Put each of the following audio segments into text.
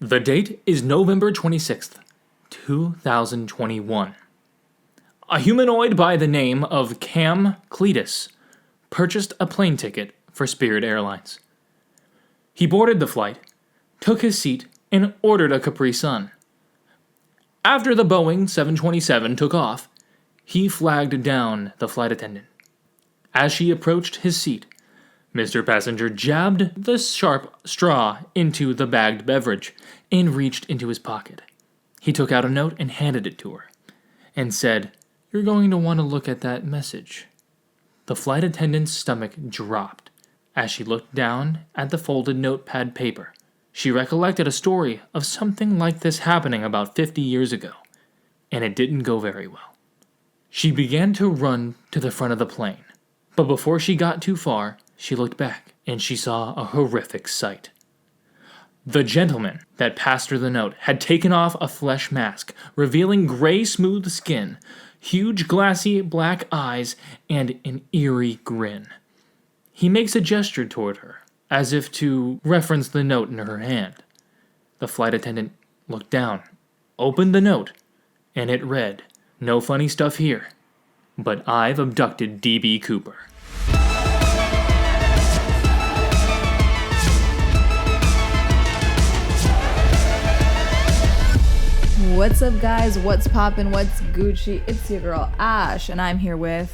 The date is November 26th, 2021. A humanoid by the name of Cam Cletus purchased a plane ticket for Spirit Airlines. He boarded the flight, took his seat, and ordered a Capri Sun. After the Boeing 727 took off, he flagged down the flight attendant. As she approached his seat, Mr. Passenger jabbed the sharp straw into the bagged beverage and reached into his pocket. He took out a note and handed it to her and said, "You're going to want to look at that message." The flight attendant's stomach dropped as she looked down at the folded notepad paper. She recollected a story of something like this happening about 50 years ago, and it didn't go very well. She began to run to the front of the plane, but before she got too far, she looked back, and she saw a horrific sight. The gentleman that passed her the note had taken off a flesh mask, revealing gray smooth skin, huge glassy black eyes, and an eerie grin. He makes a gesture toward her, as if to reference the note in her hand. The flight attendant looked down, opened the note, and it read, "No funny stuff here, but I've abducted D.B. Coooper." What's up, guys? What's poppin'? What's Gucci? It's your girl Ash, and I'm here with...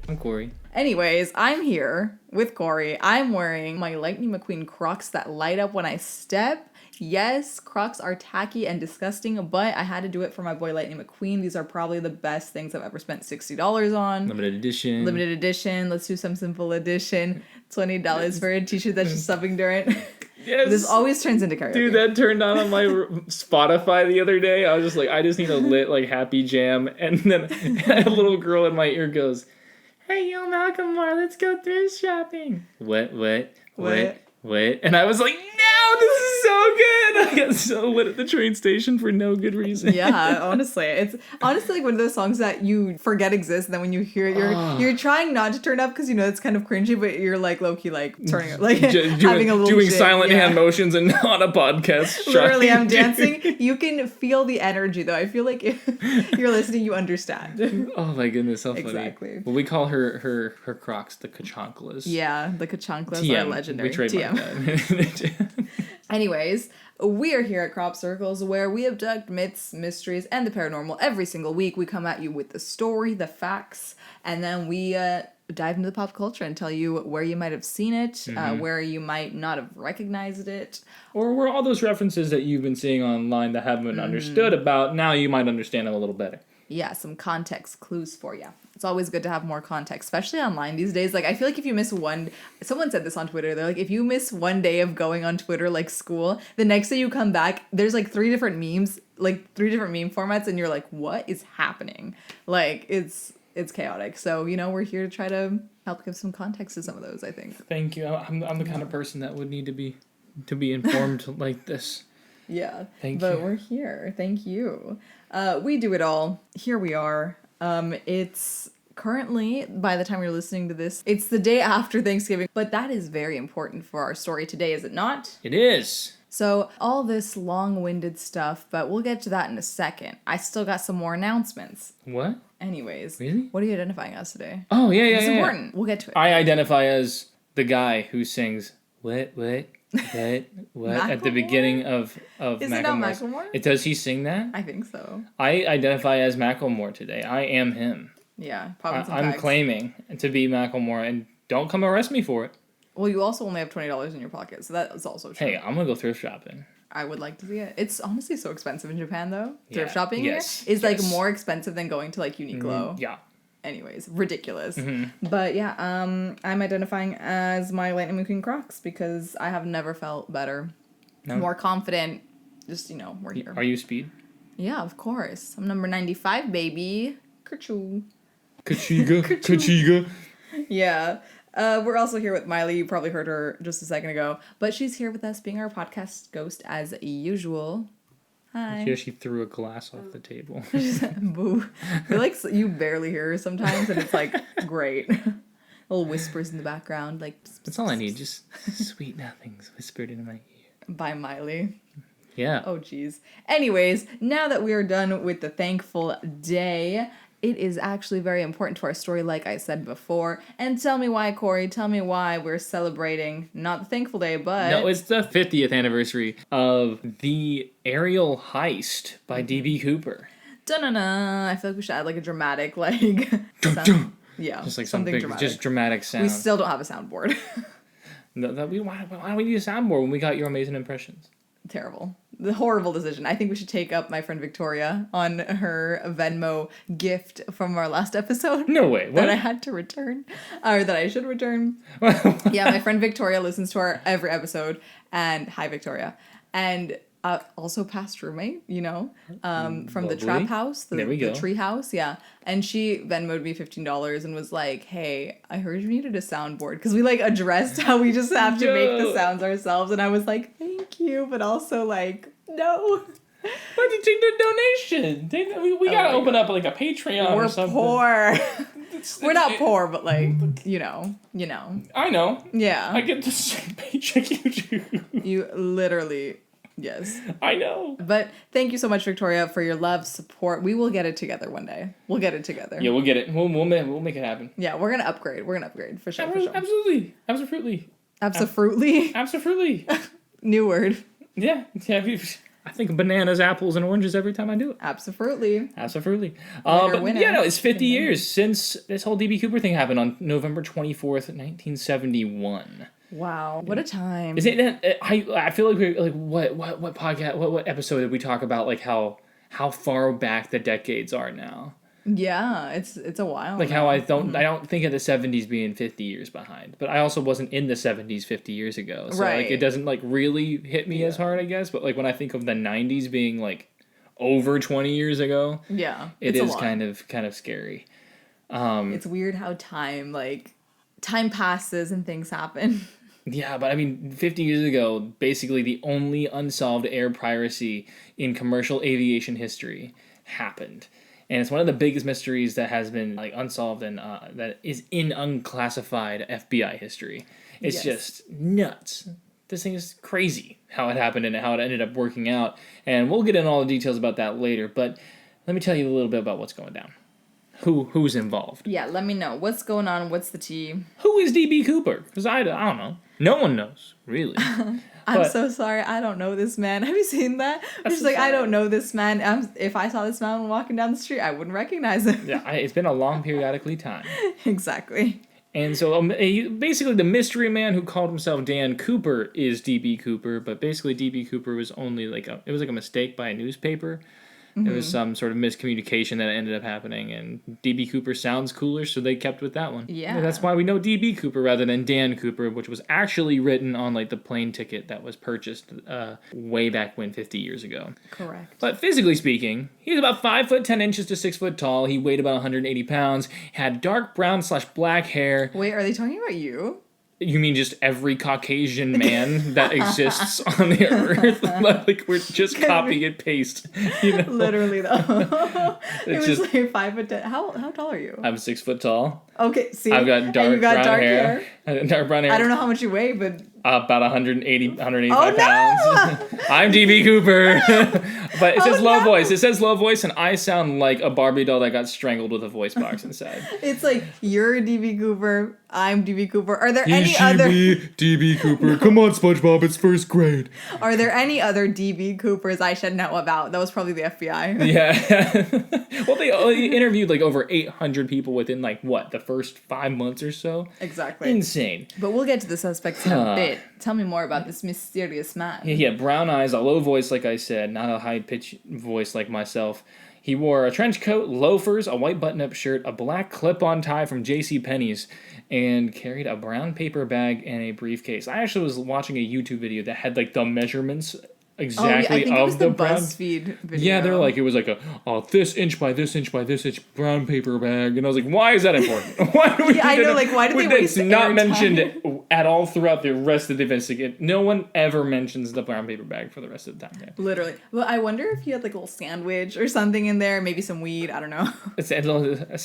I'm Cory. Anyways, I'm here with Cory. I'm wearing my Lightning McQueen Crocs that light up when I step. Yes, Crocs are tacky and disgusting, but I had to do it for my boy Lightning McQueen. These are probably the best things I've ever spent $60 on. Limited edition. Limited edition. Let's do some simple edition. $20 for a t-shirt that's just something different. Yes. This always turns into karaoke. Dude, that turned on my Spotify the other day. I was just like, I just need a lit, like, happy jam. And then a little girl in my ear goes, "Hey, yo, Malcolm Moore, let's go thrift shopping." What? And I was like, no, this is so good. I got so lit at the train station for no good reason. Yeah, honestly. It's honestly like one of those songs that you forget exists, and then when you hear it, you're trying not to turn up because you know it's kind of cringy, but you're like low-key like turning like having a little doing jig, silent hand motions and not a podcast. Literally, I'm dancing. You can feel the energy though. I feel like if you're listening, you understand. Oh my goodness, how funny. Exactly. Well, we call her Crocs the Kachanklas. Yeah, the Kachanklas are legendary. We trademarked that. Anyways, we are here at Crop Circles, where we abduct myths, mysteries, and the paranormal every single week. We come at you with the story, the facts, and then we dive into the pop culture and tell you where you might have seen it, where you might not have recognized it. Or where all those references that you've been seeing online that haven't been understood about, now you might understand them a little better. Yeah, some context clues for you. It's always good to have more context, especially online these days. Like, I feel like if you miss someone said this on Twitter, they're like, if you miss one day of going on Twitter, like school, the next day you come back, there's like three different meme formats, and you're like, what is happening? Like, it's chaotic. So, you know, we're here to try to help give some context to some of those, I think. Thank you. I'm the kind of person that would need to be informed like this. Yeah. Thank you. But we're here. Thank you. We do it all. Here we are. It's currently, by the time you're listening to this, it's the day after Thanksgiving. But that is very important for our story today, is it not? It is. So all this long-winded stuff, but we'll get to that in a second. I still got some more announcements. What? Anyways. Really? What are you identifying as today? Oh, yeah. It's important. We'll get to it. I identify as the guy who sings what at the beginning of Is it not Macklemore? Does he sing that? I think so. I identify as Macklemore today. I am him. Yeah, I'm claiming to be Macklemore, and don't come arrest me for it. Well, you also only have $20 in your pocket, so that is also true. Hey, I'm gonna go thrift shopping. I would like to see it. It's honestly so expensive in Japan, though. Thrift shopping here is like more expensive than going to like Uniqlo. Yeah. Anyways, ridiculous. But yeah, I'm identifying as my Lightning McQueen Crocs because I have never felt better, more confident. Just, you know, we're here. Are you Speed? Yeah, of course. I'm number 95, baby. Kerchoo. Kachiga. Yeah. We're also here with Maile. You probably heard her just a second ago. But she's here with us being our podcast ghost as usual. Hi. Here she threw a glass off the table. Boo. I feel like you barely hear her sometimes, and it's like great. Little whispers in the background, like. That's all I need. Just sweet nothings whispered into my ear. By Maile. Yeah. Oh, geez. Anyways, now that we are done with the thankful day, it is actually very important to our story, like I said before. And tell me why, Cory. Tell me why we're celebrating not the thankful day, but... No, it's the 50th anniversary of the aerial heist by D.B. Cooper. Dun-dun-dun. I feel like we should add like a dramatic, like... Dun-dun. Yeah, Just like something big, dramatic. just dramatic sound. We still don't have a soundboard. No, why do we need a soundboard when we got your amazing impressions? Terrible. The horrible decision. I think we should take up my friend Victoria on her Venmo gift from our last episode. No way. What? That I had to return. Or that I should return. Yeah, my friend Victoria listens to our every episode. And hi, Victoria. And also past roommate, you know, from the trap house, the tree house. Yeah. And she Venmo'd me $15 and was like, hey, I heard you needed a soundboard. Because we like addressed how we just have to make the sounds ourselves. And I was like, thank you. But also like, no. Why'd you take the donation? We gotta open up like a Patreon or something. We're poor. We're not poor, but like, you know. I know. Yeah. I get the same paycheck you do. You literally... Yes. I know. But thank you so much, Victoria, for your love, support. We will get it together one day. We'll get it together. Yeah, we'll get it. We'll make it happen. Yeah, we're gonna upgrade. We're gonna upgrade for sure. Absolutely. New word. Yeah. I think bananas, apples, and oranges every time I do it. Absolutely. But yeah, no, it's 50 years since this whole D.B. Cooper thing happened on November 24th, 1971. Wow, what a time! Is it? I feel like we're like what podcast what episode did we talk about like how far back the decades are now? Yeah, it's a while. Like now. how I don't think of the 70s being 50 years behind, but I also wasn't in the 70s 50 years ago, so right. like it doesn't like really hit me as hard, I guess. But like when I think of the 90s being like over 20 years ago, yeah, it is kind of scary. It's weird how time passes and things happen. Yeah, but I mean, 50 years ago, basically the only unsolved air piracy in commercial aviation history happened. And it's one of the biggest mysteries that has been like unsolved and that is in unclassified FBI history. It's just nuts. This thing is crazy how it happened and how it ended up working out. And we'll get into all the details about that later, but let me tell you a little bit about what's going down. Who's involved? Yeah, let me know. What's going on? What's the tea? Who is D.B. Cooper? Because I don't know. No one knows, really. I'm so sorry. I don't know this man. Have you seen that? She's like, I don't know this man. If I saw this man walking down the street, I wouldn't recognize him. Yeah, it's been a long periodically time. Exactly. And so basically the mystery man who called himself Dan Cooper is D.B. Cooper, but basically D.B. Cooper was only it was like a mistake by a newspaper. Mm-hmm. There was some sort of miscommunication that ended up happening, and D.B. Cooper sounds cooler, so they kept with that one. Yeah. And that's why we know D.B. Cooper rather than Dan Cooper, which was actually written on like the plane ticket that was purchased way back when 50 years ago. Correct. But physically speaking, he was about 5 foot 10 inches to 6 foot tall. He weighed about 180 pounds, had dark brown/black hair. Wait, are they talking about you? You mean just every Caucasian man that exists on the earth? Like we're just copy and paste. You know? Literally though. It was just, like 5 foot 10. How tall are you? I'm 6 foot tall. Okay, see, I've got dark brown hair. Dark brown hair. I don't know how much you weigh, but about 185 pounds. I'm D.B. Cooper. But it says low voice. It says low voice, and I sound like a Barbie doll that got strangled with a voice box inside. It's like, you're D.B. Cooper, I'm D.B. Cooper. Are there any other... D.B. Cooper. No. Come on, SpongeBob, it's first grade. Are there any other D.B. Coopers I should know about? That was probably the FBI. Yeah. Well, they interviewed like over 800 people within like, what, the first 5 months or so? Exactly. Insane. But we'll get to the suspects in a bit. Tell me more about this mysterious man. He had brown eyes, a low voice, like I said, not a high-pitched voice like myself. He wore a trench coat, loafers, a white button-up shirt, a black clip-on tie from JCPenney's, and carried a brown paper bag and a briefcase. I actually was watching a YouTube video that had like the measurements exactly I think it was of the brown BuzzFeed video. Yeah, they're like, it was like this inch by this inch by this inch brown paper bag, and I was like, why is that important? Why do we? Yeah, I know, like, why did they waste not mentioned time? at all throughout the rest of the investigation? No one ever mentions the brown paper bag for the rest of the time. Yeah. Literally. Well, I wonder if he had like a little sandwich or something in there, maybe some weed. I don't know. It's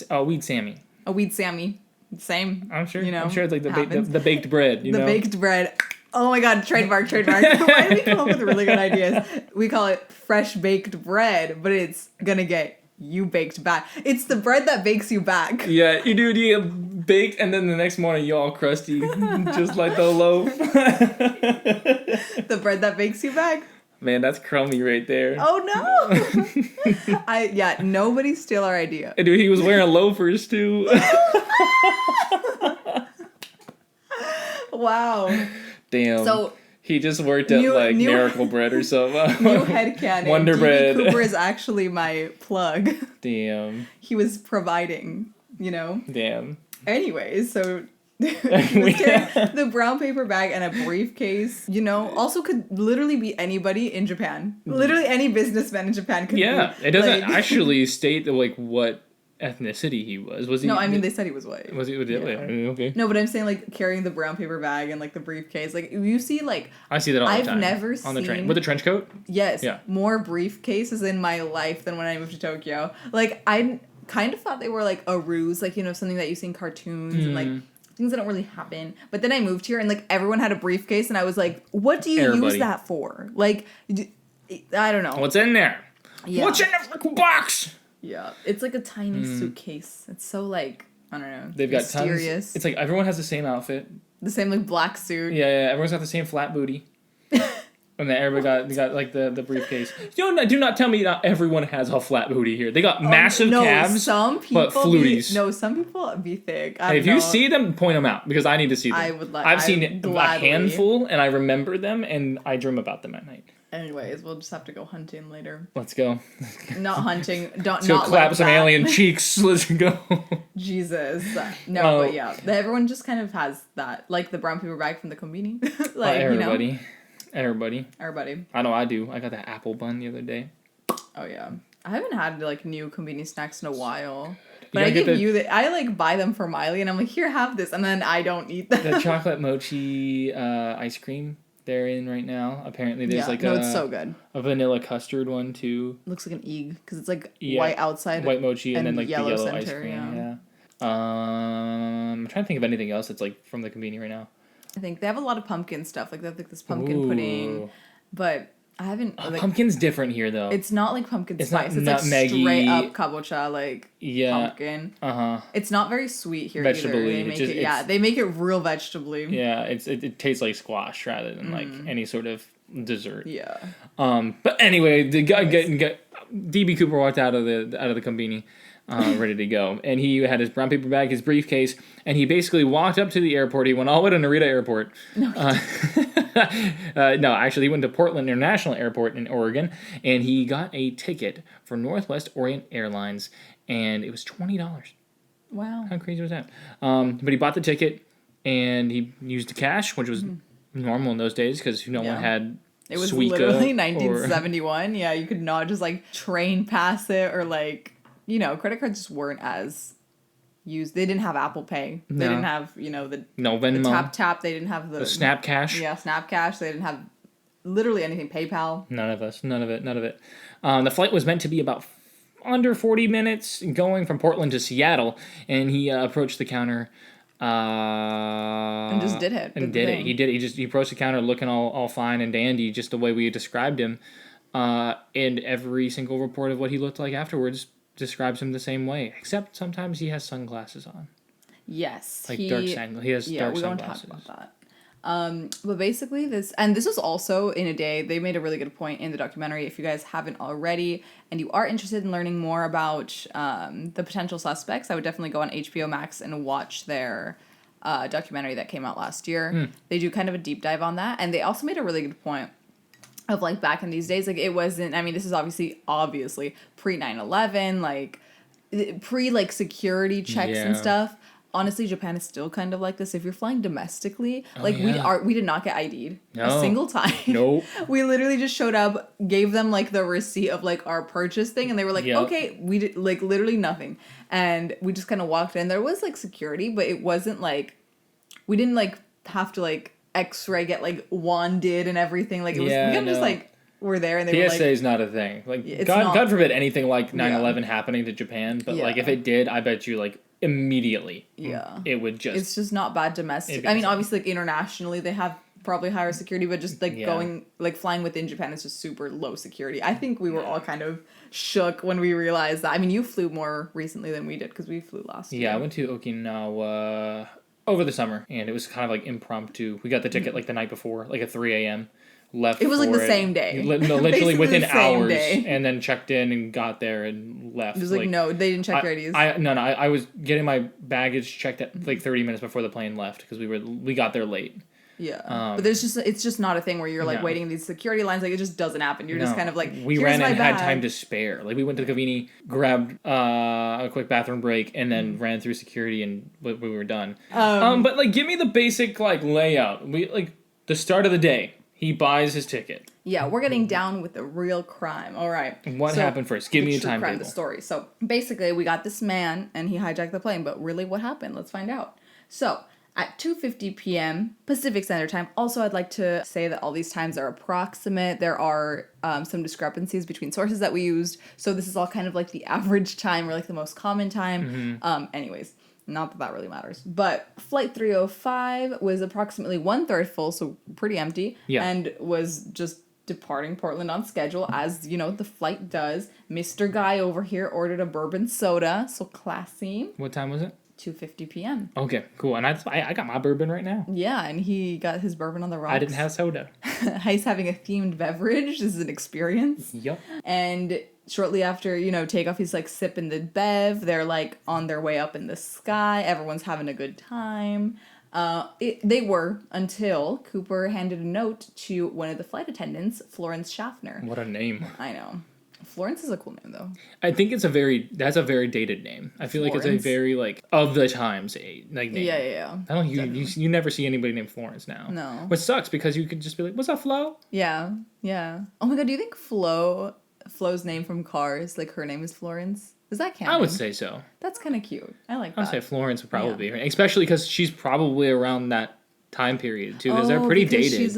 a weed Sammy. A weed Sammy. Same. I'm sure. You know, I'm sure it's like the baked bread. The baked bread. Oh my god, trademark. Why do we come up with really good ideas? We call it fresh baked bread, but it's gonna get you baked back. It's the bread that bakes you back. Yeah, you get baked, and then the next morning you're all crusty, just like the loaf. The bread that bakes you back. Man, that's crummy right there. Oh no! Nobody steal our idea. Dude, he was wearing loafers too. Wow. Damn. So he just worked at Miracle Bread or something. New headcanon. Wonder Bread. Coooper is actually my plug. Damn. He was providing, Damn. Anyways, so he was carrying the brown paper bag and a briefcase, also could literally be anybody in Japan. Literally any businessman in Japan could be. Yeah, it doesn't actually state what ethnicity he was. Was he? No, I mean they said he was white. Was he? Yeah. Okay. No, but I'm saying carrying the brown paper bag and the briefcase. You see I see that all the time. I've never on the train seen with the trench coat. Yes. Yeah. More briefcases in my life than when I moved to Tokyo. I kind of thought they were a ruse, something that you see in cartoons and things that don't really happen. But then I moved here and everyone had a briefcase and I was like, what do you use that for? I don't know. What's in there? Yeah. What's in the freaking box? Yeah. It's a tiny suitcase. It's so I don't know. They've got mysterious. Tons. It's everyone has the same outfit. The same black suit. Yeah, everyone's got the same flat booty. And then everybody got the briefcase. Do not tell me not everyone has a flat booty here. They got massive calves, some people but fluties. Some people be thick. If you see them, point them out because I need to see them. I would like. I've seen a handful, and I remember them, and I dream about them at night. Anyways, we'll just have to go hunting later. Let's go. Not hunting. Let's go clap some alien cheeks. Let's go. Jesus. No, but yeah, everyone just kind of has that, the brown paper bag from the conveni. Everybody. Everybody. I know I do. I got that apple bun the other day. Oh yeah. I haven't had new convenience snacks in a while. But I give you I buy them for Maile and I'm here, have this, and then I don't eat them. The chocolate mochi ice cream they're in right now. Apparently there's it's so good. A vanilla custard one too. Looks like an egg because it's white outside, white mochi, and then the yellow center, ice cream. Yeah. I'm trying to think of anything else that's from the convenience right now. I think they have a lot of pumpkin stuff. They have this pumpkin pudding, but I haven't. Pumpkin's different here though. It's not pumpkin spice. Not It's nutmeggy. Straight up kabocha, pumpkin. It's not very sweet here Vegetable-y. either. They make it real vegetably. Yeah, it tastes like squash rather than any sort of dessert. Yeah. But anyway, the guy DB Coooper walked out of the convenience. Ready to go. And he had his brown paper bag, his briefcase, and he basically walked up to the airport. He went all the way to Narita Airport. No, no, actually, he went to Portland International Airport in Oregon, and he got a ticket for Northwest Orient Airlines, and it was $20. Wow. How crazy was that? But he bought the ticket, and he used the cash, which was normal in those days because no one had It was Suica literally 1971. Yeah, you could not just train past it or credit cards just weren't as used. They didn't have Apple Pay. They didn't have, the Venmo. tap. They didn't have the Snap Cash. Yeah, Snap Cash. They didn't have literally anything. PayPal. None of it. The flight was meant to be about under 40 minutes going from Portland to Seattle, and he approached the counter and just did it. He did it. He approached the counter looking all fine and dandy, just the way we described him. And every single report of what he looked like afterwards describes him the same way, except sometimes he has sunglasses on. Yes. Dark sunglasses. He has dark sunglasses. Yeah, we won't talk about that. But basically this was also in a day, they made a really good point in the documentary. If you guys haven't already, and you are interested in learning more about the potential suspects, I would definitely go on HBO Max and watch their documentary that came out last year. They do kind of a deep dive on that, and they also made a really good point of back in these days, it wasn't, this is obviously pre 9/11, pre security checks and stuff. Honestly, Japan is still kind of like this. If you're flying domestically, we did not get ID'd a single time. Nope. We literally just showed up, gave them the receipt of our purchase thing, and they were like, okay, we did literally nothing, and we just kind of walked in. There was security, but it wasn't we didn't have to X-ray get wanded and everything. It was we kind of just we're there and they PSA is not a thing. God forbid anything like 9/11 happening to Japan, but if it did, I bet you immediately it would just, it's just not bad domestic. Obviously internationally they have probably higher security, but just like flying within Japan is just super low security. I think we were all kind of shook when we realized that. I mean, you flew more recently than we did because we flew last year. Yeah, I went to Okinawa over the summer, and it was kind of like impromptu. We got the ticket like the night before, like at 3 a.m. Left. It was like the same day. No, literally within hours, and then checked in and got there and left. It was like no, they didn't check your IDs. I was getting my baggage checked at like 30 minutes before the plane left because we got there late. Yeah, but it's just not a thing where you're like waiting in these security lines. Like it just doesn't happen. You're just kind of like, we ran and had time to spare. Like we went to the convenience, grabbed a quick bathroom break, and then ran through security, and we were done. But like, give me the basic like layout. We like the start of the day. He buys his ticket. Yeah, we're getting down with the real crime. All right. What happened first? Give me a timetable. The story. So basically, we got this man, and he hijacked the plane. But really, what happened? Let's find out. So at 2:50 p.m. Pacific Standard Time. Also, I'd like to say that all these times are approximate. There are some discrepancies between sources that we used. So this is all kind of like the average time or like the most common time. Anyways. Not that that really matters. But Flight 305 was approximately 1/3 full, so pretty empty. Yeah. And was just departing Portland on schedule, as, you know, the flight does. Mr. Guy over here ordered a bourbon soda, so classy. What time was it? 2:50 p.m. Okay, cool. And I got my bourbon right now. Yeah, and he got his bourbon on the rocks. I didn't have soda. He's having a themed beverage. This is an experience. Yep. And shortly after, you know, takeoff, he's like sipping the bev. They're like on their way up in the sky. Everyone's having a good time. They were until Coooper handed a note to one of the flight attendants, Florence Schaffner. What a name. I know. Florence is a cool name, though. I think that's a very dated name. I feel Florence. Like it's a very, like, of the times, like, name. Yeah. I don't know, you never see anybody named Florence now. No. Which sucks, because you could just be like, what's up, Flo? Yeah. Oh my god, do you think Flo's name from Cars, like, her name is Florence? Is that canon? I would say so. That's kind of cute. I like that. I would say Florence would probably be her, especially because she's probably around that time period too, because they're pretty dated. She's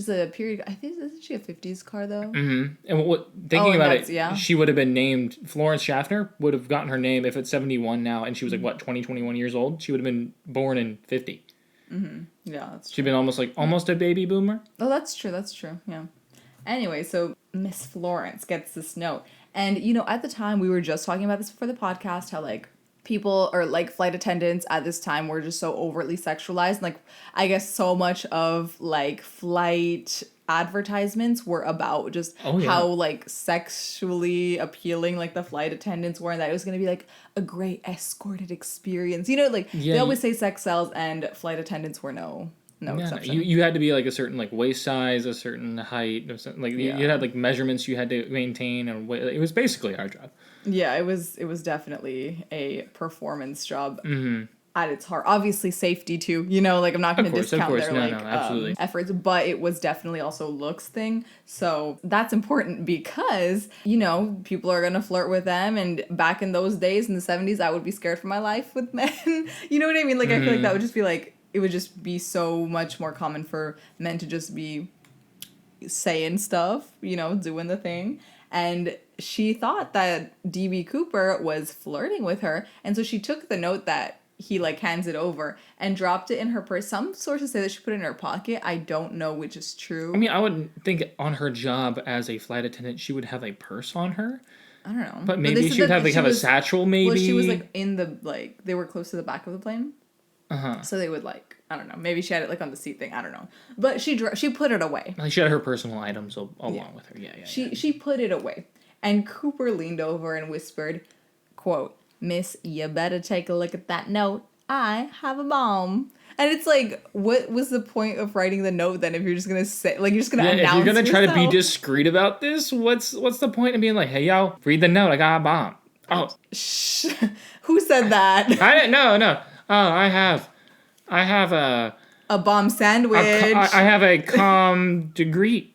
a period. I think isn't she a 50s car though? Mm-hmm. And thinking about it, she would have been named Florence Schaffner. Would have gotten her name if it's 71 now, and she was like 21 years old. She would have been born in 50. Mm-hmm. Yeah, that's true. She'd been almost a baby boomer. Oh, that's true. Yeah. Anyway, so Miss Florence gets this note, and you know, at the time we were just talking about this before the podcast, how like people or like flight attendants at this time were just so overtly sexualized. Like, I guess so much of like flight advertisements were about just how like sexually appealing like the flight attendants were, and that it was going to be like a great escorted experience. You know, like they always say sex sells, and flight attendants were no exception. You had to be like a certain like waist size, a certain height, like you had like measurements you had to maintain, and it was basically our job. Yeah, it was definitely a performance job at its heart. Obviously safety too, you know, like I'm not going to discount their efforts, but it was definitely also looks thing. So that's important because, you know, people are going to flirt with them, and back in those days in the 70s, I would be scared for my life with men. You know what I mean? Like I feel like that would just be like, it would just be so much more common for men to just be saying stuff, you know, doing the thing. And she thought that DB Coooper was flirting with her. And so she took the note that he like hands it over and dropped it in her purse. Some sources say that she put it in her pocket. I don't know which is true. I mean, I wouldn't think on her job as a flight attendant, she would have a purse on her. I don't know. But maybe she would have a satchel, maybe. Well, she was like in the, like, they were close to the back of the plane. So they would like, I don't know. Maybe she had it like on the seat thing. I don't know. But she put it away. Like she had her personal items along with her. Yeah. She put it away. And Coooper leaned over and whispered, quote, "Miss, you better take a look at that note. I have a bomb." And it's like, what was the point of writing the note then if you're just going to say, like, you're just going to announce if you're going to yourself? Try to be discreet about this, what's the point of being like, "Hey, yo, read the note. I got a bomb." Oh. Shh. Who said that? I didn't know. No. Oh, I have a bomb sandwich. I have a calm degree.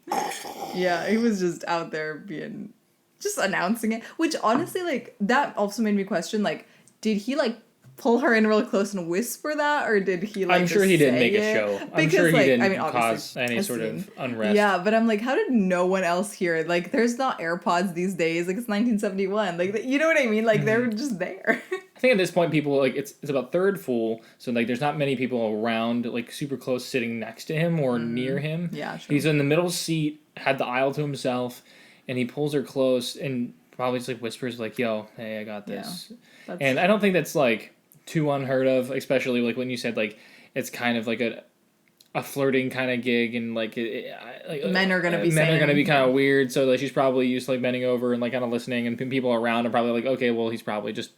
Yeah, he was just out there being, just announcing it. Which honestly, like, that also made me question, like, did he, like, pull her in really close and whisper that? Or did he, like, I'm sure he didn't make a show. I'm sure he didn't cause any sort of unrest. Yeah, but I'm like, how did no one else hear it? Like, there's not AirPods these days. Like, it's 1971. Like, you know what I mean? Like, they were just there. I think at this point people like it's about third full, so like there's not many people around like super close sitting next to him or near him. Yeah, sure. He's in the middle seat, had the aisle to himself, and he pulls her close and probably just like whispers like, "Yo, hey, I got this." Yeah, and I don't think that's like too unheard of, especially like when you said like it's kind of like a flirting kind of gig, and like, men are gonna be kind of weird. So like she's probably used to like bending over and like kind of listening, and people around are probably like, okay, well he's probably just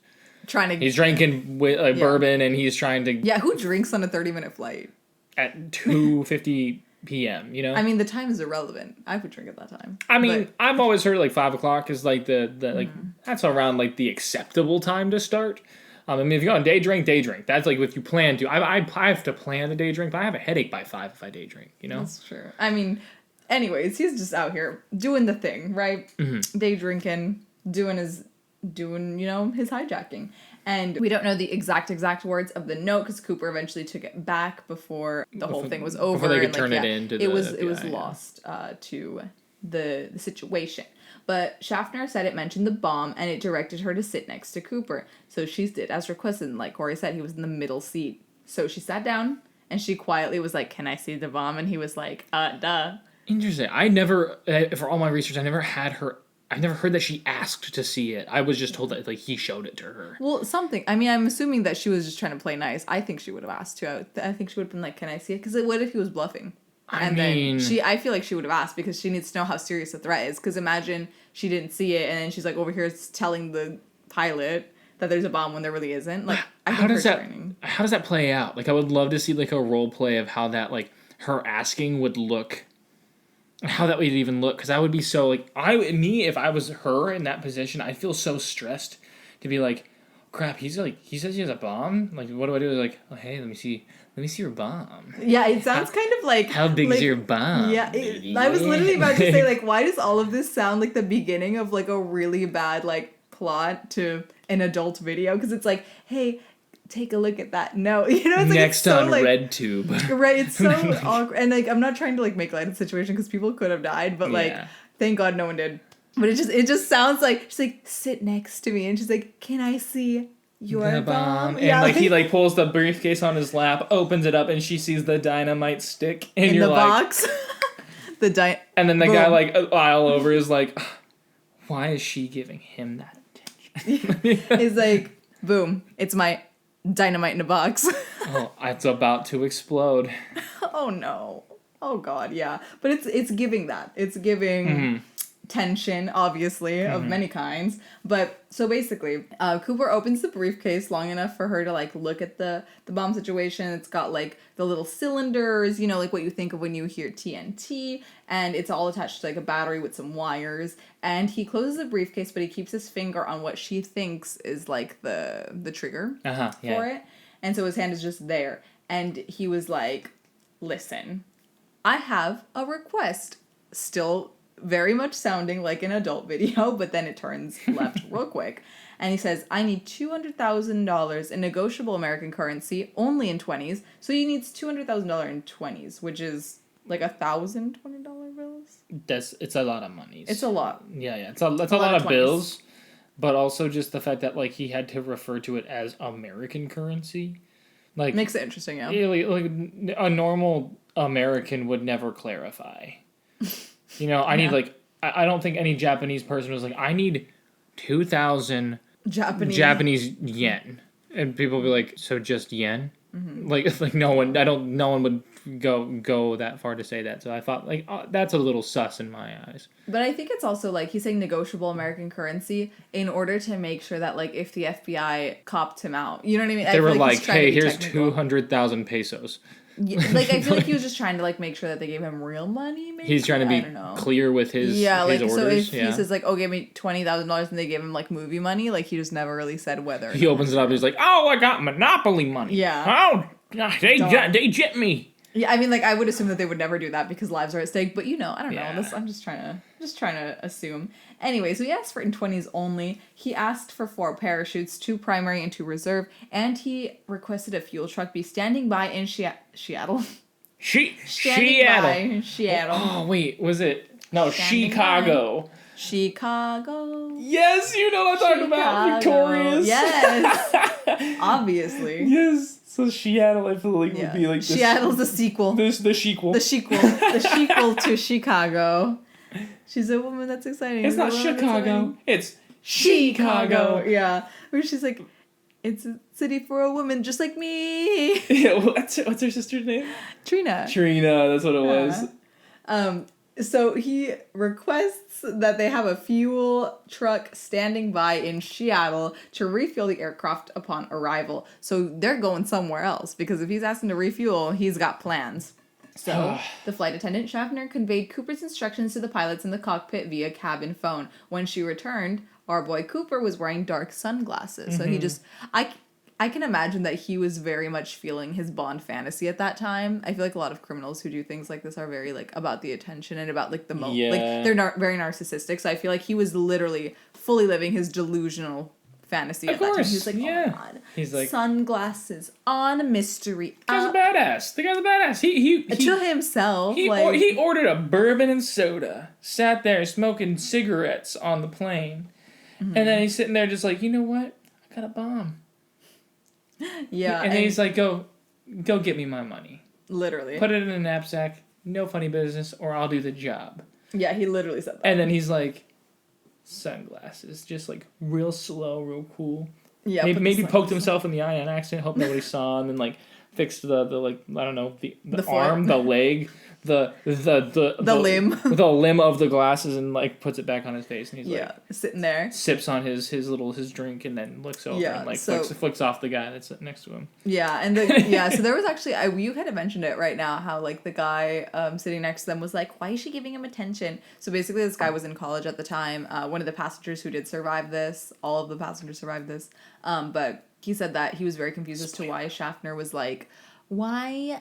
he's drinking bourbon, and he's trying to who drinks on a 30-minute flight at 2:50 p.m. You know, I mean the time is irrelevant. I would drink at that time. I mean, I've always heard like 5 o'clock is like the like that's around like the acceptable time to start. I mean, if you go on day drink. That's like if you plan to. I have to plan a day drink, but I have a headache by 5 if I day drink, you know? That's true. I mean, anyways, he's just out here doing the thing, right? Mm-hmm. Day drinking, doing, his hijacking. And we don't know the exact words of the note because Coooper eventually took it back before the whole thing was over. Before they could turn it into it was lost to the situation. But Schaffner said it mentioned the bomb, and it directed her to sit next to Coooper. So she did, as requested. And like Cory said, he was in the middle seat. So she sat down, and she quietly was like, "Can I see the bomb?" And he was like, duh. Interesting. I never, for all my research, I never heard that she asked to see it. I was just told that like he showed it to her. Well, something. I mean, I'm assuming that she was just trying to play nice. I think she would have asked too. I think she would have been like, "Can I see it?" Because what if he was bluffing? Then I feel like she would have asked because she needs to know how serious the threat is. Because imagine she didn't see it and then she's like over here telling the pilot that there's a bomb when there really isn't. Like, how does that play out? Like, I would love to see like a role play of how that like her asking would look, how that would even look. Because I would be so like if I was her in that position, I'd feel so stressed to be like, crap. He says he has a bomb. Like, what do I do? Like, oh, hey, let me see your bomb. Yeah, it sounds kind of like... How big is your bomb? Yeah, I was literally about to say, like, why does all of this sound like the beginning of, like, a really bad, like, plot to an adult video? Because it's like, hey, take a look at that note. You know, it's like... Next on RedTube. Right, it's so awkward. And, like, I'm not trying to, like, make light of the situation because people could have died, but, like, thank God no one did. But it just sounds like, she's like, sit next to me. And she's like, can I see... your bomb. And like he like pulls the briefcase on his lap, opens it up, and she sees the dynamite stick in the box. And then the guy like aisle over is like, why is she giving him that attention? He's like, boom, it's my dynamite in a box. Oh, it's about to explode. Oh no. Oh god, yeah. But it's giving that. It's giving tension, obviously, of many kinds. But so basically, Coooper opens the briefcase long enough for her to like look at the bomb situation. It's got like the little cylinders, you know, like what you think of when you hear TNT, and it's all attached to like a battery with some wires. And he closes the briefcase, but he keeps his finger on what she thinks is like the trigger for it. And so his hand is just there. And he was like, listen, I have a request. Still very much sounding like an adult video, but then it turns left real quick. And he says, I need $200,000 in negotiable American currency, only in 20s. So he needs $200,000 in 20s, which is like $1,020 bills. It's a lot of money. It's a lot. Yeah. It's a lot of bills, but also just the fact that like he had to refer to it as American currency. Like makes it interesting, yeah. Like a normal American would never clarify. You know, I need like I don't think any Japanese person was like, I need 2,000 Japanese yen, and people would be like, so just yen? Mm-hmm. Like no one would go that far to say that. So I thought like that's a little sus in my eyes. But I think it's also like he's saying negotiable American currency in order to make sure that like if the FBI copped him out, you know what I mean? They were like, hey, here's 200,000 pesos. Yeah, like I feel like he was just trying to like make sure that they gave him real money. Maybe he's trying to be clear with his his orders. So if he says like, "Oh, give me $20,000," and they give him like movie money, like he just never really said whether. He opens it up and he's like, "Oh, I got Monopoly money." Yeah. Oh, they jet me. Yeah, I mean, like I would assume that they would never do that because lives are at stake. But you know, I don't know. I'm just trying to assume. Anyway, so he asked for it in 20s only. He asked for 4 parachutes, 2 primary and 2 reserve, and he requested a fuel truck be standing by in Seattle. Seattle. Seattle. Oh wait, was it? No, Chicago. Chicago. Yes, you know what I'm talking about. Victorious. Yes. Obviously. Yes. So Seattle, I feel like, would be like this. Seattle's the sequel. The sequel. The sequel. The sequel to Chicago. She's a woman that's exciting. It's not Chicago. It's Chicago. Yeah. Where she's like, it's a city for a woman just like me. Yeah, what's her sister's name? Trina. That's what it was. So he requests that they have a fuel truck standing by in Seattle to refuel the aircraft upon arrival. So they're going somewhere else because if he's asking to refuel, he's got plans. So the flight attendant Schaffner conveyed Cooper's instructions to the pilots in the cockpit via cabin phone. When she returned, our boy Coooper was wearing dark sunglasses. So he just... I can imagine that he was very much feeling his Bond fantasy at that time. I feel like a lot of criminals who do things like this are very, like, about the attention and about, like, the moment. Yeah. Like, they're very narcissistic. So I feel like he was literally fully living his delusional fantasy at that time. He was like, oh my God. He's like... Sunglasses on a mystery. The guy's a badass. The guy's a badass. He to himself. He ordered a bourbon and soda. Sat there smoking cigarettes on the plane. Mm-hmm. And then he's sitting there just like, you know what? I got a bomb. Yeah. And then he's like, go get me my money. Literally. Put it in a knapsack. No funny business, or I'll do the job. Yeah, he literally said that. And then he's like, sunglasses. Just like real slow, real cool. Yeah. Maybe poked himself in the eye on accident. Hope nobody saw. And then like fixed the like, I don't know, the arm, the leg, the limb. The limb of the glasses, and like puts it back on his face, and he's like sitting there, sips on his drink, and then looks over and like flicks off the guy that's next to him. Yeah, and so there was actually you kind of mentioned it right now, how like the guy sitting next to them was like, why is she giving him attention? So basically this guy was in college at the time, one of the passengers who did survive this, all of the passengers survived this, but he said that he was very confused as to why Schaffner was like, why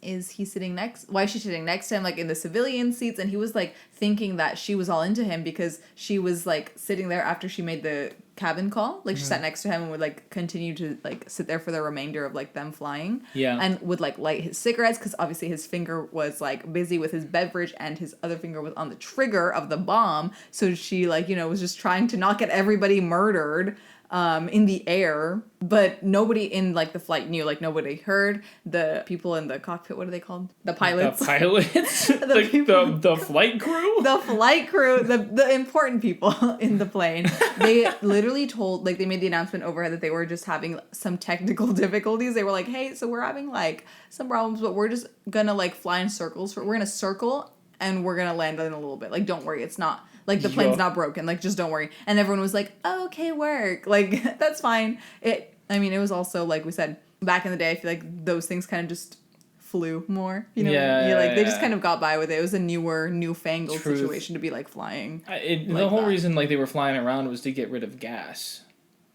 is she sitting next to him, like in the civilian seats? And he was like thinking that she was all into him because she was like sitting there after she made the cabin call. Like she sat next to him and would like continue to like sit there for the remainder of like them flying. Yeah. And would like light his cigarettes because obviously his finger was like busy with his beverage and his other finger was on the trigger of the bomb. So she like, you know, was just trying to not get everybody murdered in the air, but nobody in like the flight knew, like nobody heard. The people in the cockpit, what are they called? The pilots. The pilots? the flight crew? The flight crew, the important people in the plane. They literally told, like they made the announcement overhead that they were just having some technical difficulties. They were like, hey, so we're having like some problems, but we're just gonna like fly in circles. We're gonna circle and we're gonna land in a little bit. Like, don't worry, it's not... Like, the plane's not broken. Like, just don't worry. And everyone was like, oh, okay, work. Like, that's fine. It was also, like we said, back in the day, I feel like those things kind of just flew more. You know? Yeah. They just kind of got by with it. It was a newfangled situation to be, like, flying. The whole reason, like, they were flying around was to get rid of gas.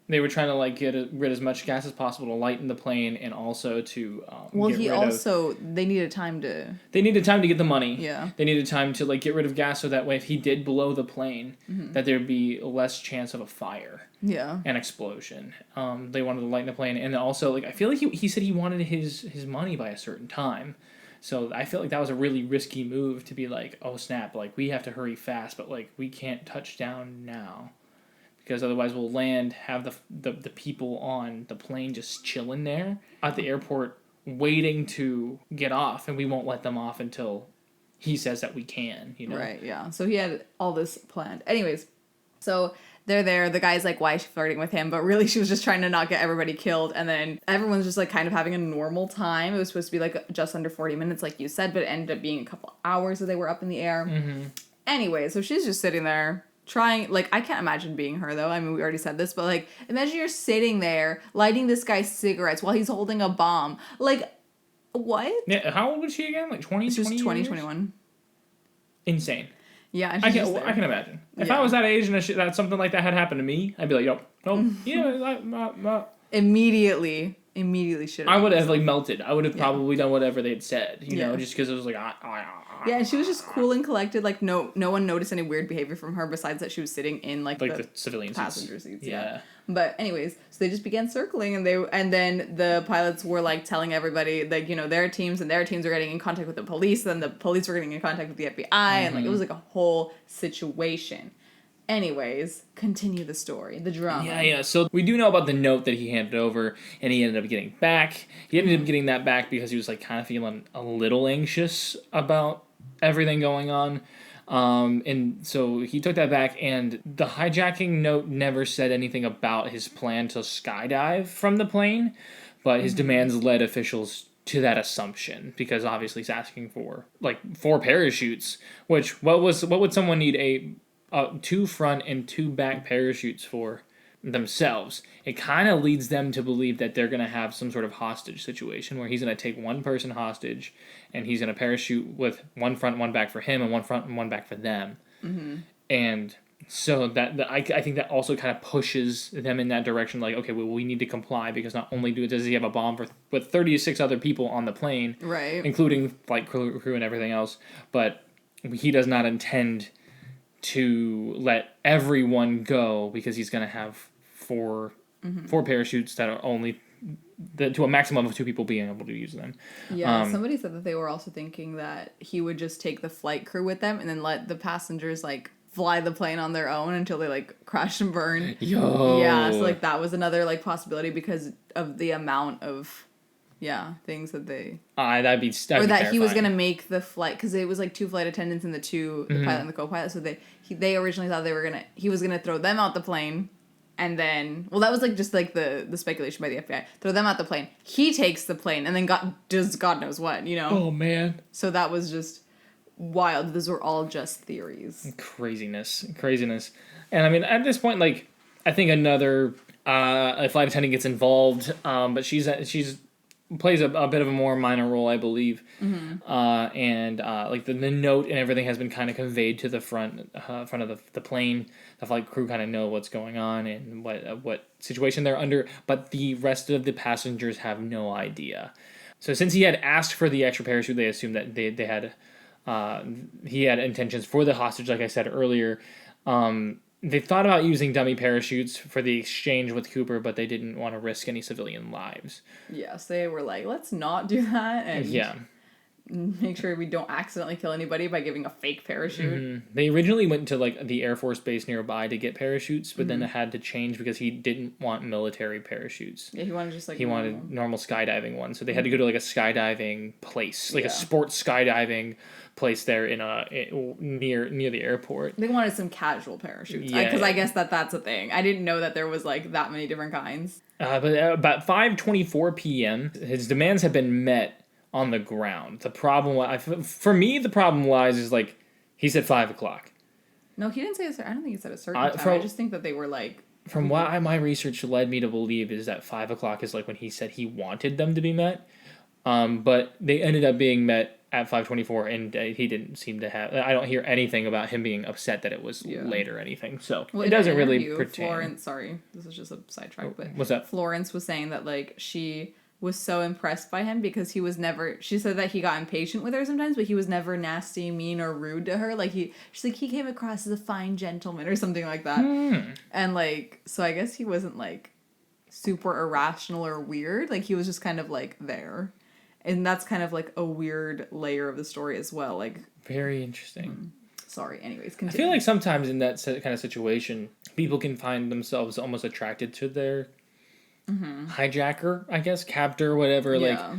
They were trying to, like, get rid as much gas as possible to lighten the plane and also to they needed time to... They needed time to get the money. Yeah. They needed time to, like, get rid of gas so that way if he did blow the plane, that there'd be less chance of a fire. Yeah. An explosion. They wanted to lighten the plane. And also, like, I feel like he said he wanted his money by a certain time. So I feel like that was a really risky move to be like, oh, snap, like, we have to hurry fast, but, like, we can't touch down now. Because otherwise we'll land, have the people on the plane just chilling there at the airport waiting to get off, and we won't let them off until he says that we can, you know? Right, yeah. So he had all this planned. Anyways, so they're there. The guy's like, why is she flirting with him? But really she was just trying to not get everybody killed. And then everyone's just like kind of having a normal time. It was supposed to be like just under 40 minutes, like you said, but it ended up being a couple hours that they were up in the air. Mm-hmm. Anyway, so she's just sitting there. Trying, like, I can't imagine being her, though. I mean, we already said this, but, like, imagine you're sitting there lighting this guy's cigarettes while he's holding a bomb. Like, what? Yeah, how old was she again? Like, 20, She's 20, 21. Insane. Yeah, and I can imagine. If I was that age and that something like that had happened to me, I'd be like, nope. Yeah, Immediately should have. I would have, like, melted. I would have probably done whatever they'd said, you know, just because it was like, Yeah, and she was just cool and collected. Like, no one noticed any weird behavior from her besides that she was sitting in, like the civilian passenger seats. Yeah. But anyways, so they just began circling, and then the pilots were, like, telling everybody, like, you know, their teams were getting in contact with the police, then the police were getting in contact with the FBI, and, like, it was, like, a whole situation. Anyways, continue the story, the drama. Yeah. So we do know about the note that he handed over, and he ended up getting back. He ended up getting that back because he was like kind of feeling a little anxious about everything going on. And so he took that back, and the hijacking note never said anything about his plan to skydive from the plane, but his demands led officials to that assumption, because obviously he's asking for like 4 parachutes, which what would someone need 2 front and 2 back parachutes for themselves? It kind of leads them to believe that they're going to have some sort of hostage situation where he's going to take one person hostage, and he's going to parachute with 1 front, 1 back for him, and 1 front and 1 back for them. And so I think that also kind of pushes them in that direction, like, okay, well, we need to comply, because not only does he have a bomb with 36 other people on the plane, right, including flight crew and everything else, but he does not intend to let everyone go, because he's going to have 4 parachutes that are only to a maximum of 2 people being able to use them. Yeah, somebody said that they were also thinking that he would just take the flight crew with them and then let the passengers like fly the plane on their own until they like crash and burn. Yo. Yeah, so like that was another like possibility because of the amount of things that they that'd be that he was gonna make the flight, because it was like 2 flight attendants and the pilot and the co-pilot. So they originally thought he was gonna throw them out the plane, and then that was like just like the speculation by the FBI, throw them out the plane. He takes the plane and then does God knows what, you know. Oh man. So that was just wild. Those were all just theories. Craziness. And I mean, at this point, like, I think another a flight attendant gets involved, but she's plays a bit of a more minor role, I believe. And like the note and everything has been kind of conveyed to the front of the plane. The flight crew kind of know what's going on and what situation they're under, but the rest of the passengers have no idea. So since he had asked for the extra parachute, they assumed that they had he had intentions for the hostage, like I said earlier. They thought about using dummy parachutes for the exchange with Coooper, but they didn't want to risk any civilian lives. Yes, they were like, let's not do that and make sure we don't accidentally kill anybody by giving a fake parachute. They originally went to like the Air Force base nearby to get parachutes, but then it had to change because he didn't want military parachutes. Yeah, he wanted just like wanted normal skydiving ones, so they had to go to like a skydiving place, like a sports skydiving place there near the airport. They wanted some casual parachutes, because I guess that's a thing. I didn't know that there was like that many different kinds. But about 5:24 p.m., his demands have been met on the ground. The problem, for me, the problem lies is like he said 5 o'clock. No, he didn't say I don't think he said a certain time. I just think that they were like. From what my research led me to believe is that 5 o'clock is like when he said he wanted them to be met. But they ended up being met at 5:24, and he didn't seem to have. I don't hear anything about him being upset that it was late or anything. So it doesn't really pertain. Florence, sorry, this is just a sidetrack, but what's that? Florence was saying that like she was so impressed by him because he was never. She said that he got impatient with her sometimes, but he was never nasty, mean, or rude to her. Like she's like he came across as a fine gentleman or something like that. And like so, I guess he wasn't like super irrational or weird. Like he was just kind of like there. And that's kind of like a weird layer of the story as well. Like very interesting. Sorry. Anyways, continue. I feel like sometimes in that kind of situation, people can find themselves almost attracted to their hijacker, I guess, captor, whatever. Yeah.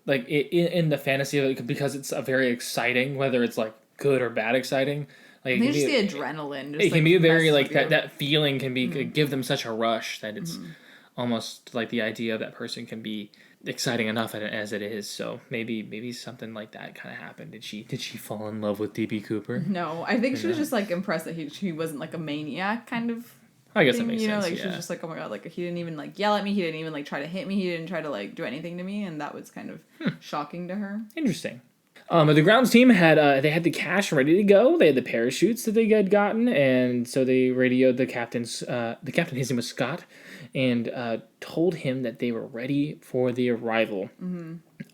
Like in the fantasy of it, because it's a very exciting, whether it's like good or bad exciting. Like just the adrenaline. Just, it can be a very like that feeling can be give them such a rush that it's almost like the idea of that person can be exciting enough as it is. So maybe something like that kind of happened. Did she fall in love with DB Coooper? No, I think she was just like impressed that he wasn't like a maniac kind of. I guess thing, that makes sense. Like she was just like, oh my god, like he didn't even like yell at me. He didn't even like try to hit me. He didn't try to like do anything to me, and that was kind of shocking to her. Interesting. But the grounds team had the cash ready to go. They had the parachutes that they had gotten, and so they radioed the captain. The captain, his name was Scott, and told him that they were ready for the arrival.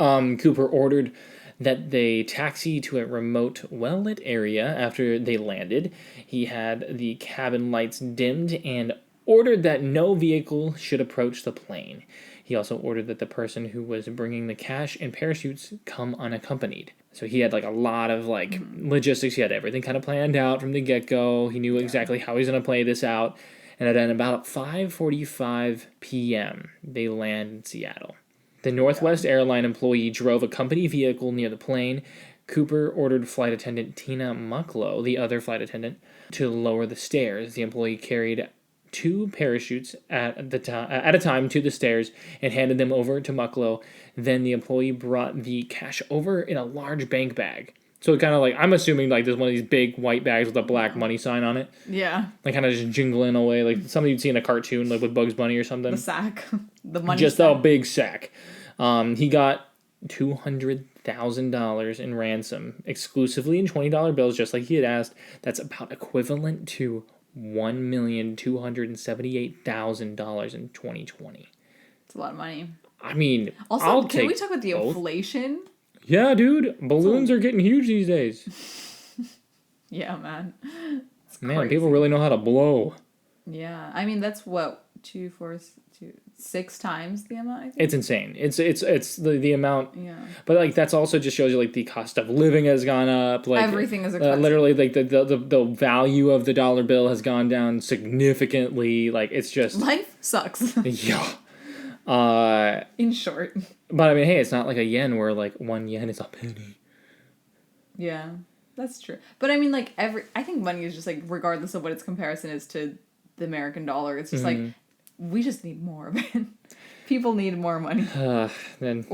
Coooper ordered that they taxi to a remote, well-lit area after they landed. He had the cabin lights dimmed and ordered that no vehicle should approach the plane. He also ordered that the person who was bringing the cash and parachutes come unaccompanied. So he had like a lot of like logistics. He had everything kind of planned out from the get-go. He knew exactly how he's going to play this out. And at about 5:45 p.m., they land in Seattle. The Northwest Airline employee drove a company vehicle near the plane. Coooper ordered flight attendant Tina Mucklow, the other flight attendant, to lower the stairs. The employee carried 2 parachutes at a time to the stairs and handed them over to Mucklow. Then the employee brought the cash over in a large bank bag. So kind of like, I'm assuming like there's one of these big white bags with a black money sign on it. Yeah. Like kind of just jingling away, like something you'd see in a cartoon, like with Bugs Bunny or something. The sack. The money just sack. a big sack. He got $200,000 in ransom, exclusively in $20 bills, just like he had asked. That's about equivalent to $1,278,000 in 2020. It's a lot of money. I mean, also, can we talk about the inflation? Yeah, dude. Balloons are getting huge these days. Yeah, man. Man, people really know how to blow. Yeah. I mean, that's what, 6 times the amount, I think? It's insane. It's the amount. Yeah. But like that's also just shows you like the cost of living has gone up. Like everything is expensive. Literally, like the value of the dollar bill has gone down significantly. Like it's just life sucks. Yeah. In short. But I mean, hey, it's not like a yen where like 1 yen is a penny. Yeah, that's true. But I mean, like I think money is just like regardless of what its comparison is to the American dollar, it's just like we just need more of it. People need more money. Rent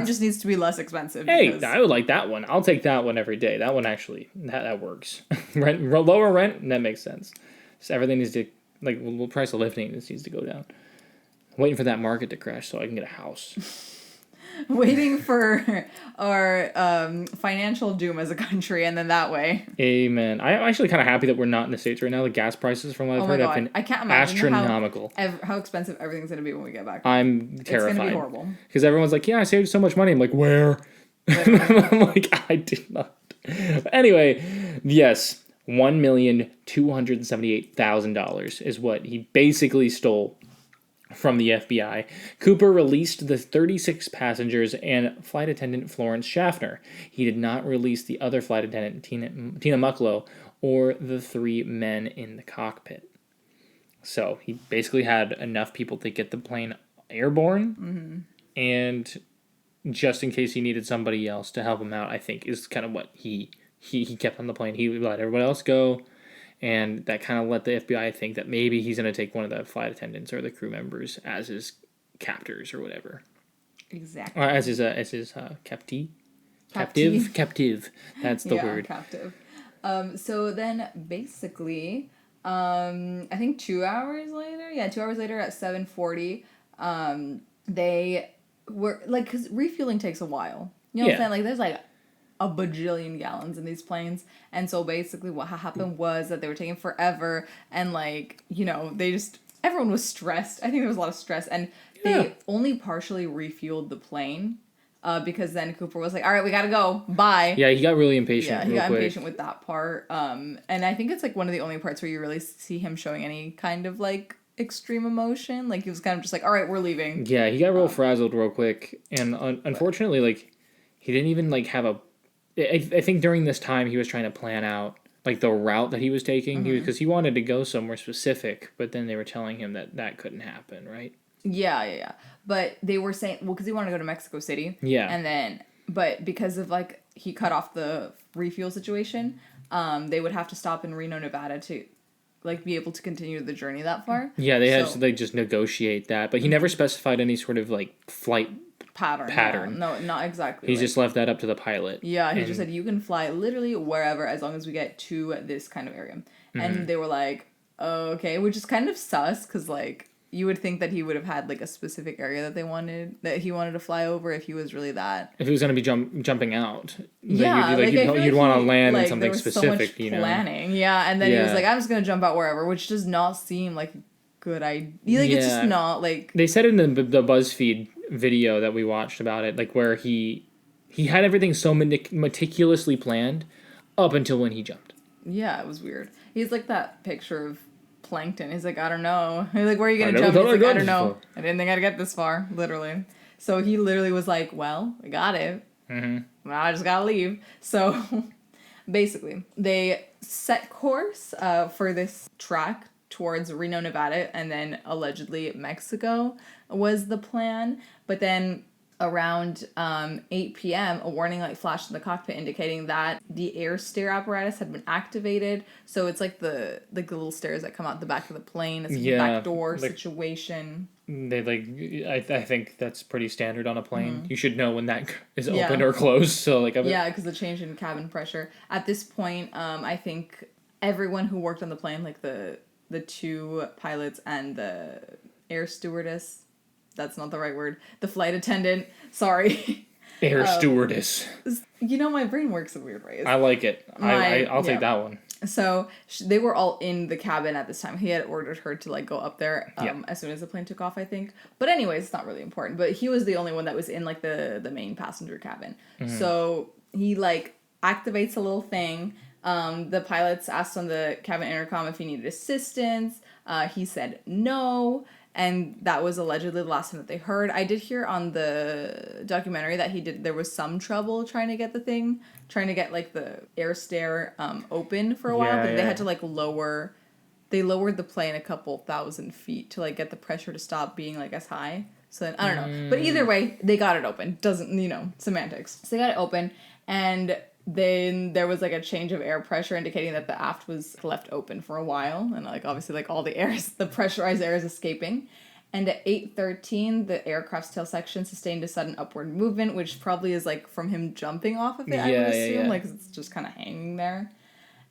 just needs to be less expensive. Hey, I would like that one. I'll take that one every day. That one actually, that works. Lower rent, that makes sense. So everything needs to, like, the price of living needs to go down. I'm waiting for that market to crash so I can get a house. Waiting for our financial doom as a country, and then that way. Amen. I'm actually kind of happy that we're not in the States right now. The gas prices, from what I've heard, have been I can't imagine astronomical. How expensive everything's going to be when we get back. I'm terrified. It's going to be horrible. Because everyone's like, yeah, I saved so much money. I'm like, where? I'm like, I did not. Anyway, yes, $1,278,000 is what he basically stole from the FBI. Coooper released the 36 passengers and flight attendant Florence Schaffner. He did not release the other flight attendant, Tina Mucklow, or the 3 men in the cockpit. So he basically had enough people to get the plane airborne, and just in case he needed somebody else to help him out, I think is kind of what he kept on the plane. He let everyone else go. And that kind of let the FBI think that maybe he's going to take one of the flight attendants or the crew members as his captors or whatever. Exactly. Or as his captive. Captive. That's the word. Captive. So then basically, I think 2 hours later. Yeah, 2 hours later at 7:40, they were like, because refueling takes a while. You know what I'm saying? Like, there's like a bajillion gallons in these planes, and so basically what happened was that they were taking forever, and like, you know, everyone was stressed. I think there was a lot of stress, and they only partially refueled the plane because then Coooper was like, all right, we gotta go, bye. Yeah, he got really impatient. Yeah, he got impatient with that part, and I think it's like one of the only parts where you really see him showing any kind of like extreme emotion. Like, he was kind of just like, all right, we're leaving. Yeah, he got real frazzled real quick, and unfortunately, like, he didn't even like have a I think during this time he was trying to plan out like the route that he was taking, because he wanted to go somewhere specific, but then they were telling him that couldn't happen, right? Yeah. But they were saying, well, because he wanted to go to Mexico City. Yeah. And then, but because of like he cut off the refuel situation, they would have to stop in Reno, Nevada to like be able to continue the journey that far. Yeah, they had to like just negotiate that, but he never specified any sort of like flight pattern. No, not exactly. He just left that up to the pilot. Yeah, he just said you can fly literally wherever as long as we get to this kind of area. And they were like, oh, okay, which is kind of sus, because like you would think that he would have had like a specific area that he wanted to fly over if he was really that. If he was going to be jumping out. Yeah, you'd want to land in something there was specific, so much planning. Yeah, and then he was like, I'm just going to jump out wherever, which does not seem like a good idea. Like, it's just not like... They said in the BuzzFeed video that we watched about it, like where he had everything so meticulously planned up until when he jumped. Yeah, it was weird. He's like that picture of plankton. He's like, I don't know. He's like, where are you going I to never jump? thought He's like, I'd I go don't this know. far. I didn't think I'd get this far, literally. So he literally was like, well, we got it. Mm-hmm. Now I just got to leave. So basically, they set course for this track towards Reno, Nevada, and then allegedly Mexico was the plan. But then around 8 p.m., a warning light flashed in the cockpit indicating that the air stair apparatus had been activated. So it's like the little stairs that come out the back of the plane. It's a back door situation. They I think that's pretty standard on a plane. You should know when that is Yeah. open or closed. So Yeah, because the change in cabin pressure. At this point, I think everyone who worked on the plane, like the 2 pilots and the air stewardess, that's not the right word, the flight attendant, sorry. air stewardess. You know, my brain works in weird ways. I like it. I'll take that one. So they were all in the cabin at this time. He had ordered her to like go up there as soon as the plane took off, I think. But anyways, it's not really important. But he was the only one that was in like the main passenger cabin. So he like activates a little thing. The pilots asked on the cabin intercom if he needed assistance. He said no. And that was allegedly the last time that they heard. I did hear on the documentary that there was some trouble trying to get like the air stair open for a while, but they had to like lowered the plane a couple thousand feet to like get the pressure to stop being like as high. So then, I don't know. But either way, they got it open. Semantics. So they got it open, and then there was like a change of air pressure indicating that the aft was left open for a while, and like obviously like all the pressurized air is escaping. And at 8:13, the aircraft's tail section sustained a sudden upward movement, which probably is like from him jumping off of it. I would assume, like it's just kind of hanging there.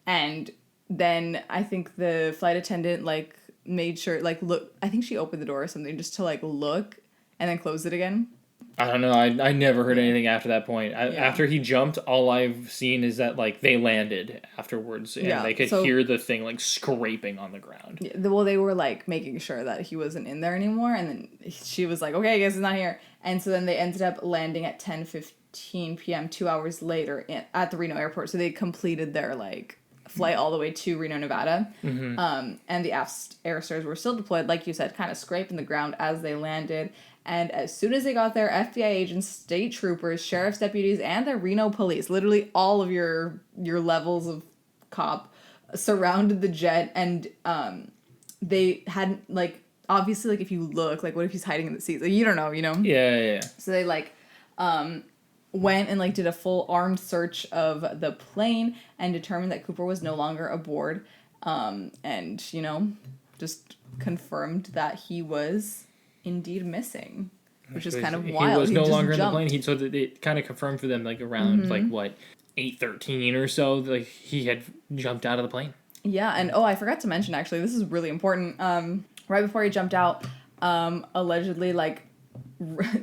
And then I think the flight attendant like made sure like look. I think she opened the door or something just to like look, and then closed it again. I don't know. I never heard anything after that point. After he jumped, all I've seen is that like they landed afterwards, and they could hear the thing like scraping on the ground. Yeah, well, they were like making sure that he wasn't in there anymore, and then she was like, "Okay, I guess he's not here." And so then they ended up landing at 10:15 p.m. 2 hours later at the Reno airport. So they completed their like flight all the way to Reno, Nevada. And the aft air stairs were still deployed, like you said, kind of scraping the ground as they landed. And as soon as they got there, FBI agents, state troopers, sheriff's deputies, and the Reno police, literally all of your levels of cop, surrounded the jet. And they had, like, obviously, like, if you look, like, what if he's hiding in the seats? Like, you don't know, you know? Yeah. So they, like, went and, like, did a full armed search of the plane and determined that Coooper was no longer aboard. And, you know, just confirmed that he was indeed missing, which is kind of wild. He was no longer in the plane. So that it kind of confirmed for them, like around like what 8:13 or so, like he had jumped out of the plane. Yeah, and I forgot to mention actually, this is really important. Right before he jumped out, allegedly like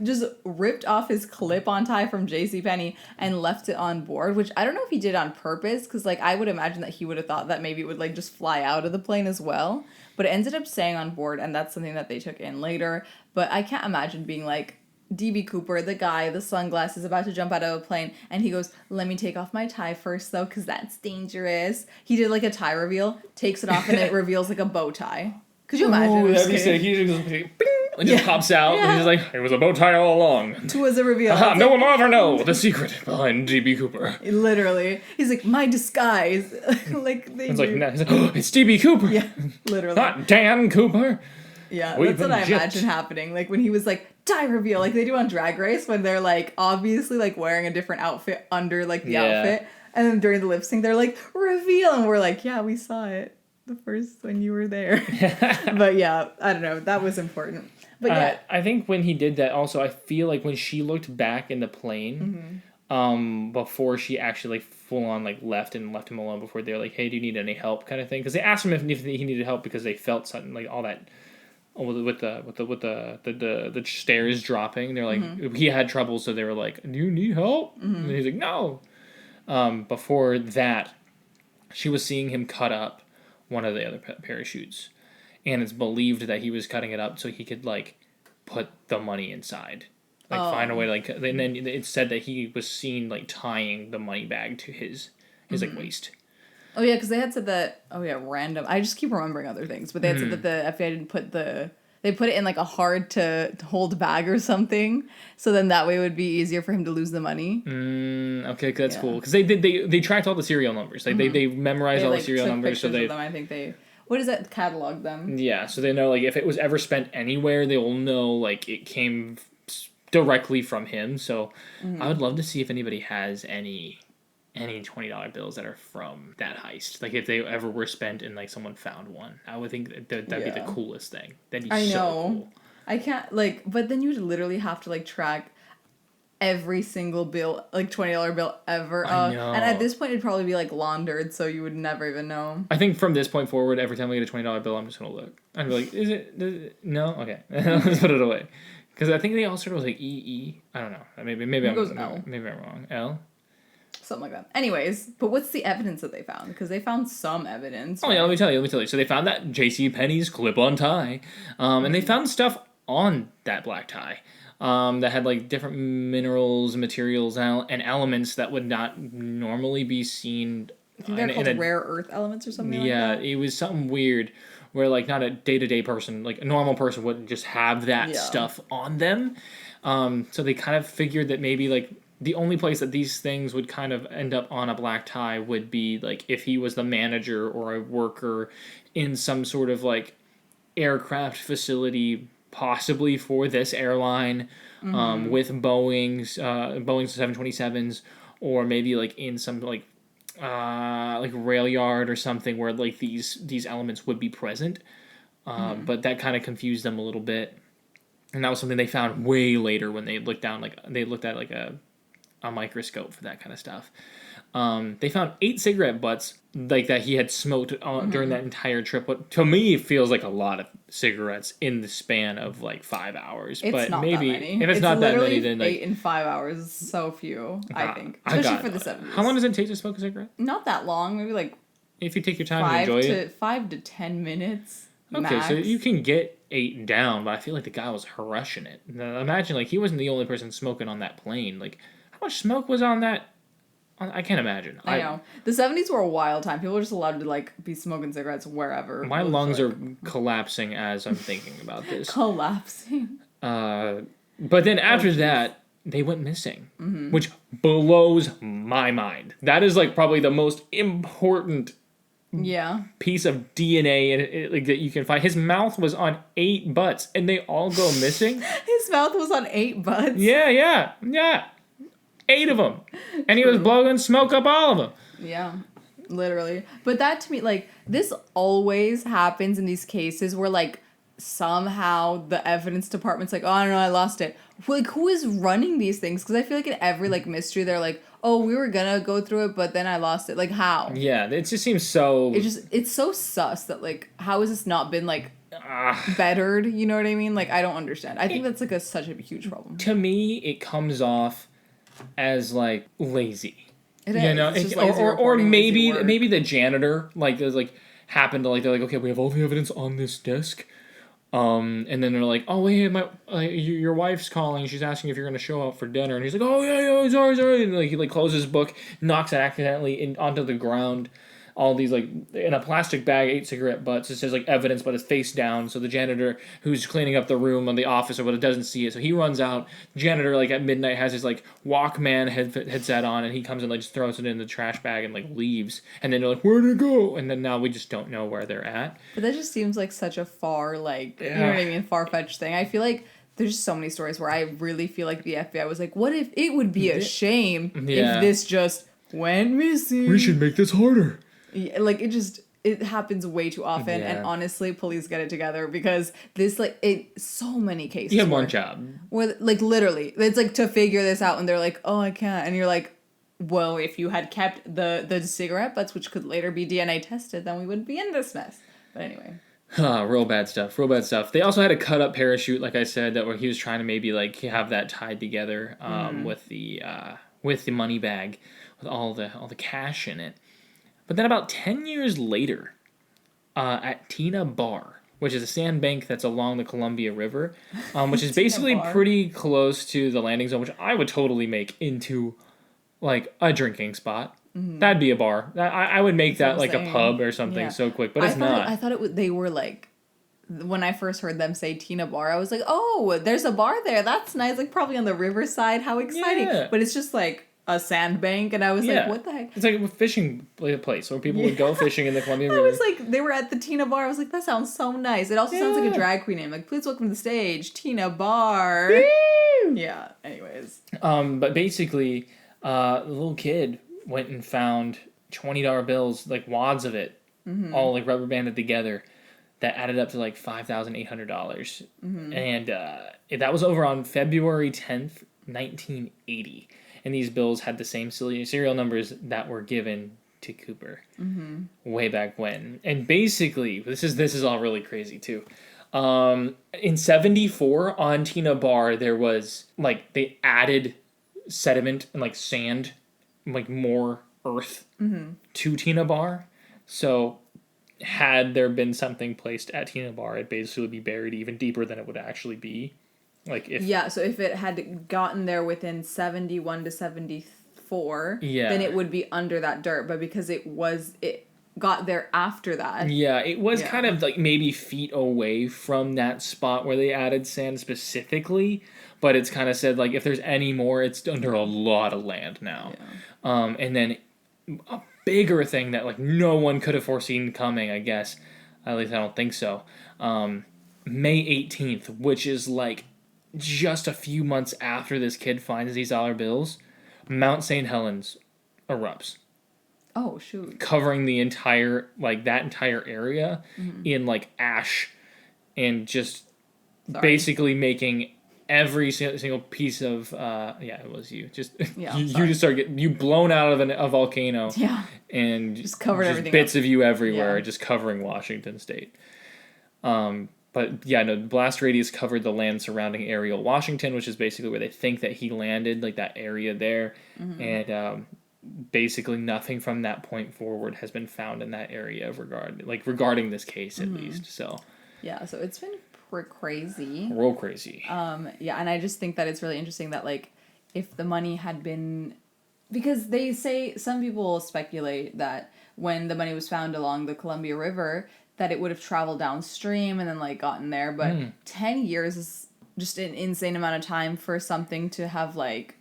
just ripped off his clip-on tie from JCPenney and left it on board, which I don't know if he did on purpose, because like I would imagine that he would have thought that maybe it would like just fly out of the plane as well. But it ended up staying on board, and that's something that they took in later. But I can't imagine being like, D.B. Coooper, the guy, the sunglasses, about to jump out of a plane, and he goes, let me take off my tie first, though, because that's dangerous. He did like a tie reveal, takes it off, and it reveals like a bow tie. Could you imagine? That'd be sick. He just bing, and just pops out, and he's like, it was a bow tie all along. It was a reveal. No one will ever know the secret behind D.B. Cooper. Literally. He's like, my disguise. Like, they it's like, it's D.B. Cooper. Yeah, literally. Not Dan Cooper. Yeah, that's what I imagine happening. Like, when he was like, tie reveal, like they do on Drag Race, when they're like, obviously, like, wearing a different outfit under, like, the outfit. And then during the lip sync, they're like, reveal. And we're like, yeah, we saw it the first when you were there. But yeah, I don't know. That was important. But yeah. I think when he did that also, I feel like when she looked back in the plane, before she actually like full on like left him alone, before they were like, hey, do you need any help kind of thing? Because they asked him if he needed help because they felt something like all that with the stairs dropping. They're like, he had trouble, so they were like, do you need help? And he's like, no. Before that, she was seeing him cut up one of the other parachutes. And it's believed that he was cutting it up so he could, like, put the money inside. Like, find a way to, like... And then it said that he was seen, like, tying the money bag to his like, waist. Oh yeah, because they had said that. Oh yeah, random. I just keep remembering other things, but they had said that the FBI didn't put the. They put it in like a hard to hold bag or something, so then that way it would be easier for him to lose the money. Okay, that's cool. Because they tracked all the serial numbers. Like they memorized all the serial took numbers, so pictures of them. I think they. What is that? Catalog them. yeah, so they know like if it was ever spent anywhere, they will know like it came directly from him. So I would love to see if anybody has any $20 bills that are from that heist. Like if they ever were spent and like someone found one, I would think that'd be the coolest thing. That'd be so cool. I can't like, but then you would literally have to like track every single bill, like $20 bill ever. I know. And at this point, it'd probably be like laundered, so you would never even know. I think from this point forward, every time we get a $20 bill, I'm just gonna look. I'd be like, is it no? Okay, let's put it away. Because I think they all started with like EE. I don't know. Maybe I'm L. Maybe I'm wrong. L. Something like that. Anyways, but what's the evidence that they found? Because they found some evidence. Oh, yeah, let me tell you. So they found that JCPenney's clip-on tie. And they found stuff on that black tie that had, like, different minerals, materials, and elements that would not normally be seen. I think they're called rare earth elements or something like that. Yeah, it was something weird where, like, not a day-to-day person, like, a normal person wouldn't just have that stuff on them. So they kind of figured that maybe, like, the only place that these things would kind of end up on a black tie would be like if he was the manager or a worker in some sort of like aircraft facility, possibly for this airline, with Boeing's 727s, or maybe like in some like rail yard or something where like these elements would be present. But that kind of confused them a little bit, and that was something they found way later when they looked at like a microscope for that kind of stuff. They found 8 cigarette butts like that he had smoked during that entire trip. What to me feels like a lot of cigarettes in the span of like 5 hours. It's but not maybe that many. If it's not that many, then like 8 in 5 hours is so few. I think, especially for the 70s. How long does it take to smoke a cigarette? Not that long. Maybe like if you take your time and enjoy it. 5 to 10 minutes. Okay, max. so you can get 8 down, but I feel like the guy was rushing it. Now, imagine like he wasn't the only person smoking on that plane. Like how much smoke was on that? I can't imagine. I know. The 70s were a wild time. People were just allowed to, like, be smoking cigarettes wherever. My lungs are collapsing as I'm thinking about this. Collapsing? But then after that, they went missing. Which blows my mind. That is, like, probably the most important piece of DNA like that you can find. His mouth was on 8 butts, and they all go missing? His mouth was on 8 butts? Yeah. 8 of them. And he was blowing smoke up all of them. Yeah, literally. But that to me, like, this always happens in these cases where, like, somehow the evidence department's like, oh, I don't know, I lost it. Like, who is running these things? Because I feel like in every, like, mystery, they're like, oh, we were gonna go through it, but then I lost it. Like, how? Yeah, it just seems so... It's so sus that, like, how has this not been, like, bettered? You know what I mean? Like, I don't understand. I think that's, like, such a huge problem. To me, it comes off as like lazy. It is. You know, it's or maybe the janitor like there's like happened to like they're like, okay, we have all the evidence on this desk, and then they're like, oh wait, your wife's calling, she's asking if you're gonna show up for dinner, and he's like, oh yeah, sorry, and like he like closes his book, knocks it accidentally onto the ground. All these, like, in a plastic bag, 8 cigarette butts. It says, like, evidence, but it's face down. So the janitor who's cleaning up the room on the office or what, it doesn't see it. So he runs out. Janitor, like, at midnight has his, like, Walkman headset on, and he comes and, like, just throws it in the trash bag and, like, leaves. And then they're like, where'd it go? And then now we just don't know where they're at. But that just seems like such a far, like, you know what I mean, far-fetched thing. I feel like there's just so many stories where I really feel like the FBI was like, what if it would be a shame if this just went missing? We should make this harder. Yeah, like, it happens way too often, and honestly, police get it together, because this, like, so many cases. You have one job. Where, like, literally, it's, like, to figure this out, and they're like, oh, I can't, and you're like, well, if you had kept the cigarette butts, which could later be DNA tested, then we wouldn't be in this mess. But anyway. Real bad stuff. They also had a cut-up parachute, like I said, that where he was trying to maybe, like, have that tied together with the money bag, with all the cash in it. But then about 10 years later, at Tina Bar, which is a sandbank that's along the Columbia River, which is basically pretty close to the landing zone, which I would totally make into, like, a drinking spot. That'd be a bar. I would make that like a pub or something so quick, but it's not. I thought they were like, when I first heard them say Tina Bar, I was like, oh, there's a bar there. That's nice. Like probably on the riverside. How exciting. Yeah. But it's just like a sandbank. And I was like, what the heck? It's like a fishing place where people would go fishing in the Columbia River. I was like, they were at the Tina Bar. I was like, that sounds so nice. It also sounds like a drag queen name. Like, please welcome to the stage, Tina Bar. Woo! Yeah, anyways. But basically, the little kid went and found $20 bills, like wads of it, all like rubber banded together, that added up to like $5,800. And that was over on February 10th, 1980. And these bills had the same serial numbers that were given to Coooper way back when. And basically, this is all really crazy too. In 74 on Tina Bar, there was like they added sediment and like sand, like more earth to Tina Bar. So had there been something placed at Tina Bar, it'd basically be buried even deeper than it would actually be. Like if so if it had gotten there within 71 to 74, then it would be under that dirt. But because it got there after that. Yeah, it was kind of like maybe feet away from that spot where they added sand specifically, but it's kind of said like if there's any more, it's under a lot of land now. Yeah. And then a bigger thing that like no one could have foreseen coming, I guess. At least I don't think so. May 18th, which is like just a few months after this kid finds these dollar bills, Mount St. Helens erupts. Oh, shoot. Covering the entire, like, that entire area in, like, ash and just basically making every single piece of, it was you. Just, you just start getting, you blown out of a volcano. Yeah. And just covered everything bits of you everywhere, just covering Washington State. But, the blast radius covered the land surrounding Ariel, Washington, which is basically where they think that he landed, like, that area there. And, basically nothing from that point forward has been found in that area regarding this case at least. So so it's been crazy, real crazy. And I just think that it's really interesting that like if the money had been, because they say some people speculate that when the money was found along the Columbia River that it would have traveled downstream and then like gotten there, but 10 years is just an insane amount of time for something to have like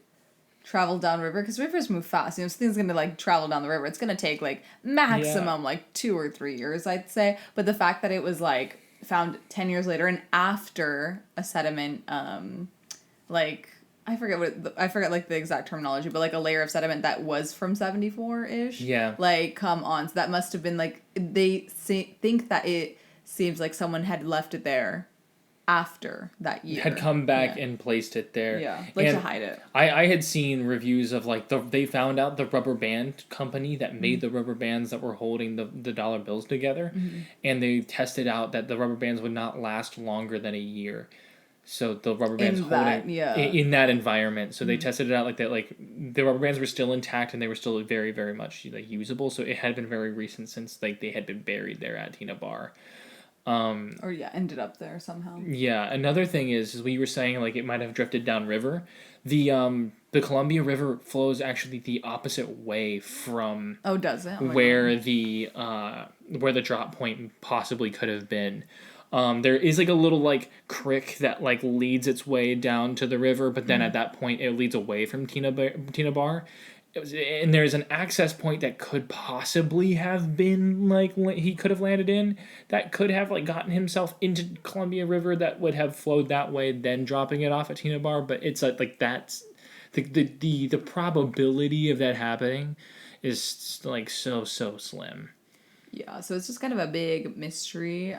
travel downriver, because rivers move fast. Something's gonna like travel down the river. It's gonna take like maximum like 2 or 3 years, I'd say. But the fact that it was like found 10 years later and after a sediment, like I forget like the exact terminology, but like a layer of sediment that was from 74-ish. Yeah. Like come on, so that must have been like they think that it seems like someone had left it there after that year. Had come back and placed it there. Yeah, like to hide it. I had seen reviews of like they found out the rubber band company that made the rubber bands that were holding the dollar bills together, and they tested out that the rubber bands would not last longer than a year. So the rubber bands in that environment. So they tested it out like that. Like the rubber bands were still intact and they were still very, very much like usable. So it had been very recent since like they had been buried there at Tina Bar. Ended up there somehow. Yeah, another thing is we were saying like it might have drifted downriver. The Columbia River flows actually the opposite way from does it? Where the drop point possibly could have been. There is like a little like creek that like leads its way down to the river, but then at that point it leads away from Tina Bar. And there's an access point that could possibly have been like he could have landed in, that could have like gotten himself into Columbia River, that would have flowed that way, then dropping it off at Tina Bar. But it's like that's the probability of that happening is like so slim. Yeah, so it's just kind of a big mystery.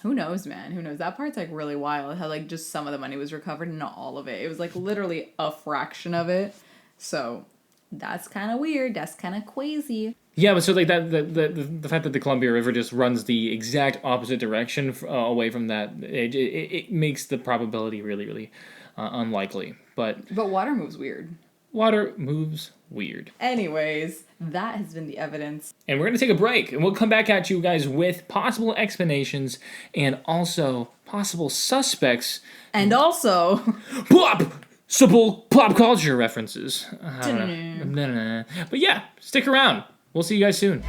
Who knows, man? Who knows? That part's like really wild. How like just some of the money was recovered and not all of it. It was like literally a fraction of it. So that's kind of weird. That's kind of crazy. Yeah, but so like that the fact that the Columbia River just runs the exact opposite direction away from that, it makes the probability really, really unlikely. But water moves weird. Water moves weird. Anyways, that has been the evidence. And we're going to take a break, and we'll come back at you guys with possible explanations and also possible suspects. And also... Plop! simple pop culture references. I don't know. But yeah, stick around. We'll see you guys soon.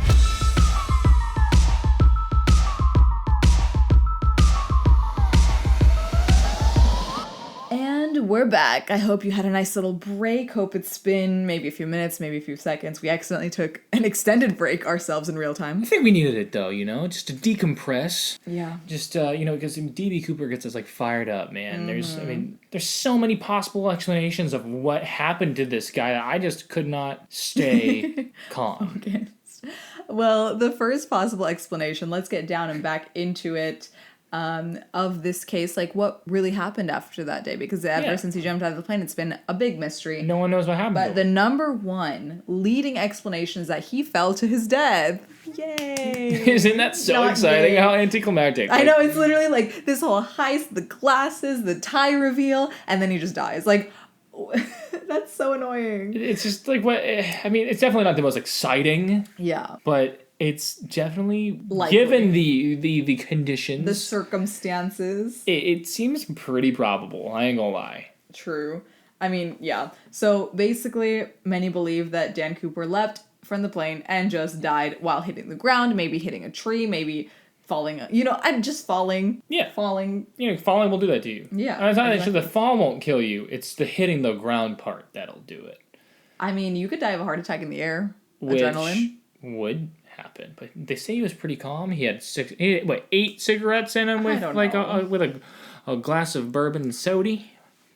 And we're back. I hope you had a nice little break. Hope it's been maybe a few minutes, maybe a few seconds. We accidentally took an extended break ourselves in real time. I think we needed it though, just to decompress. Yeah. Just because DB Cooper gets us fired up, man. There's so many possible explanations of what happened to this guy that I just could not stay calm. Okay. Well, the first possible explanation, let's get down and back into it. Of this case, what really happened after that day, because ever since he jumped out of the plane, it's been a big mystery. No one knows what happened. But the number one leading explanation is that he fell to his death. Yay! Isn't that so exciting? How anticlimactic. I know, it's literally this whole heist, the glasses, the tie reveal, and then he just dies. That's so annoying. It's just it's definitely not the most exciting. Yeah. But it's definitely, likely, given the conditions, the circumstances, it seems pretty probable. I ain't gonna lie. True. Yeah. So basically, many believe that Dan Coooper leapt from the plane and just died while hitting the ground, maybe hitting a tree, maybe falling. I'm just falling. Yeah. Falling. Falling will do that to you. Yeah. It's not actually the fall won't kill you. It's the hitting the ground part that'll do it. You could die of a heart attack in the air. Which adrenaline would happen, but they say he was pretty calm. He had 8 cigarettes in him with a glass of bourbon and soda.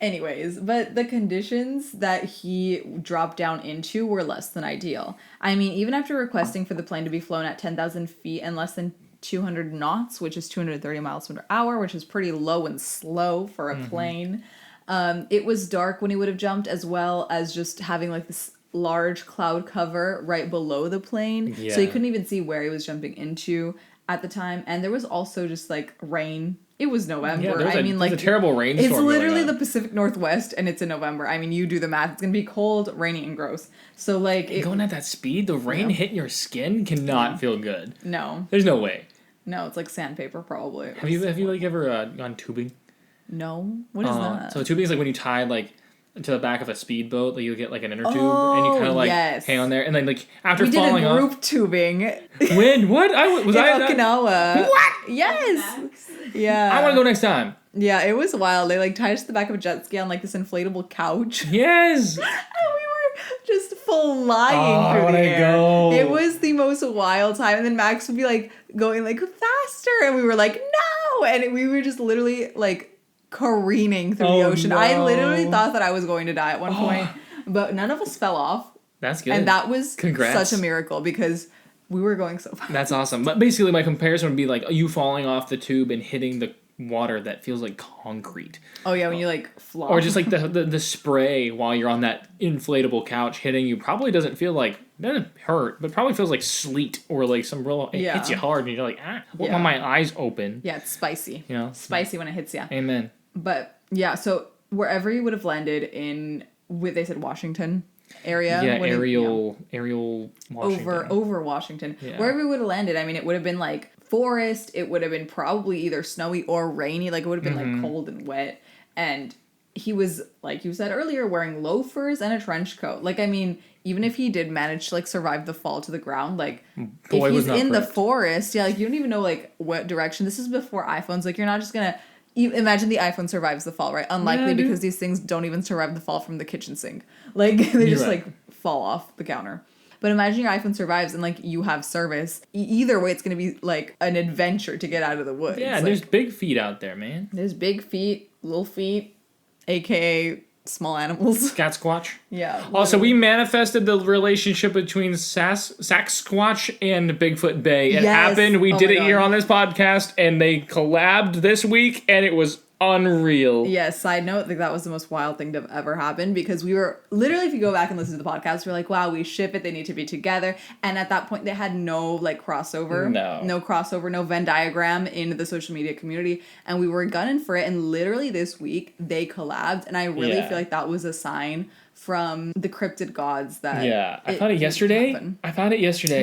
Anyways, but the conditions that he dropped down into were less than ideal. Even after requesting for the plane to be flown at 10,000 feet and less than 200 knots, which is 230 miles per hour, which is pretty low and slow for a plane. It was dark when he would have jumped, as well as just having this large cloud cover right below the plane. Yeah. So you couldn't even see where he was jumping into at the time. And there was also just rain. It was November. Yeah, there's a terrible rainstorm. It's literally the Pacific Northwest and it's in November. You do the math. It's going to be cold, rainy, and gross. So going at that speed, the rain hitting your skin cannot feel good. No. There's no way. No, it's like sandpaper probably. Have you ever gone tubing? No. What is that? So tubing is when you tie to the back of a speedboat, you get an inner tube, and you kind of hang on there, and then after falling off. We did group tubing. When? What? In Okinawa. What? Yes. Yeah. I want to go next time. Yeah, it was wild. They tied us to the back of a jet ski on this inflatable couch. Yes. And we were just flying through the air. Go. It was the most wild time. And then Max would be going faster, and we were no, and we were just literally careening through the ocean. No. I literally thought that I was going to die at one point, but none of us fell off. That's good. And that was Congrats. such a miracle because we were going so fast. That's awesome. But basically my comparison would be you falling off the tube and hitting the water that feels like concrete. Oh yeah, when you flop. Or just the spray while you're on that inflatable couch hitting you probably doesn't feel doesn't hurt, but probably feels like sleet or some real, it hits you hard and you're I want my eyes open. Yeah, it's spicy. Spicy when it hits you. Amen. But yeah, so wherever you would have landed in, they said Washington area. Yeah, aerial Washington. Over Washington. Yeah. Wherever you would have landed, it would have been forest. It would have been probably either snowy or rainy. It would have been cold and wet. And he was, like you said earlier, wearing loafers and a trench coat. Even if he did manage to survive the fall to the ground, if he's in the forest, you don't even know what direction. This is before iPhones. You're not just gonna imagine the iPhone survives the fall, right? Unlikely, because these things don't even survive the fall from the kitchen sink. They just fall off the counter. But imagine your iPhone survives and you have service. Either way, it's gonna be an adventure to get out of the woods. Yeah, there's big feet out there, man. There's big feet, little feet, aka small animals. Cat Squatch. Yeah. Also, we manifested the relationship between Sasquatch and Bigfoot Bay. It happened. We did it here on this podcast, and they collabed this week, and it was unreal. Yeah, side note, that was the most wild thing to have ever happened, because we were literally, if you go back and listen to the podcast, we're wow, we ship it, they need to be together. And at that point they had no crossover. No crossover, no Venn diagram in the social media community, and we were gunning for it, and literally this week they collabed, and I really feel that was a sign from the cryptid gods that I found it yesterday.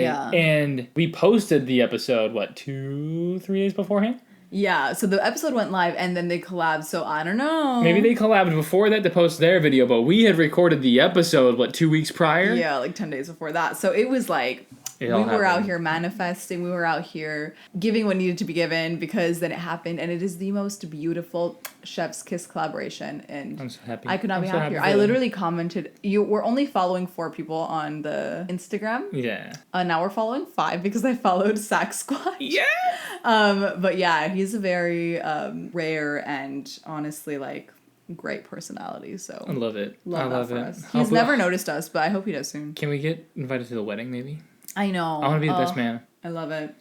Yeah. And we posted the episode 2-3 days beforehand. Yeah, so the episode went live and then they collabed, so I don't know. Maybe they collabed before that to post their video, but we had recorded the episode, 2 weeks prior? Yeah, like 10 days before that. So it was like, we were out here manifesting, we were out here giving what needed to be given, because then it happened, and it is the most beautiful chef's kiss collaboration, and I'm so happy. I could not be happier. I literally commented, we're only following 4 people on the Instagram. Yeah. Now we're following 5 because I followed Sack Squad. Yeah! But yeah, he's a very rare and honestly, like, great personality, so I love it. I love that for us. He's never noticed us, but I hope he does soon. Can we get invited to the wedding, maybe? I know. I want to be the best man. I love it.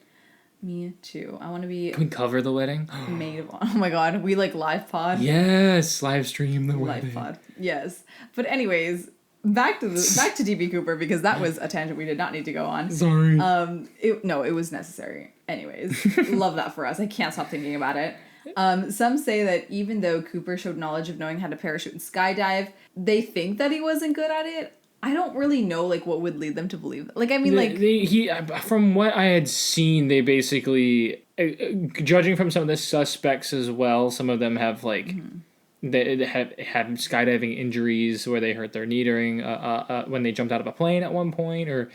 Me too. I want to be... Can we cover the wedding? Maid of honor. Oh my god, we like live pod. Yes, live stream the wedding. Live pod. Yes. But anyways, back to DB Coooper, because that was a tangent we did not need to go on. Sorry. It was necessary. Anyways, love that for us. I can't stop thinking about it. Some say that even though Coooper showed knowledge of knowing how to parachute and skydive, they think that he wasn't good at it. I don't really know, like, what would lead them to believe that. Like, I mean, he from what I had seen, they basically, judging from some of the suspects as well, some of them have, like, they have had skydiving injuries where they hurt their knee during, when they jumped out of a plane at one point, or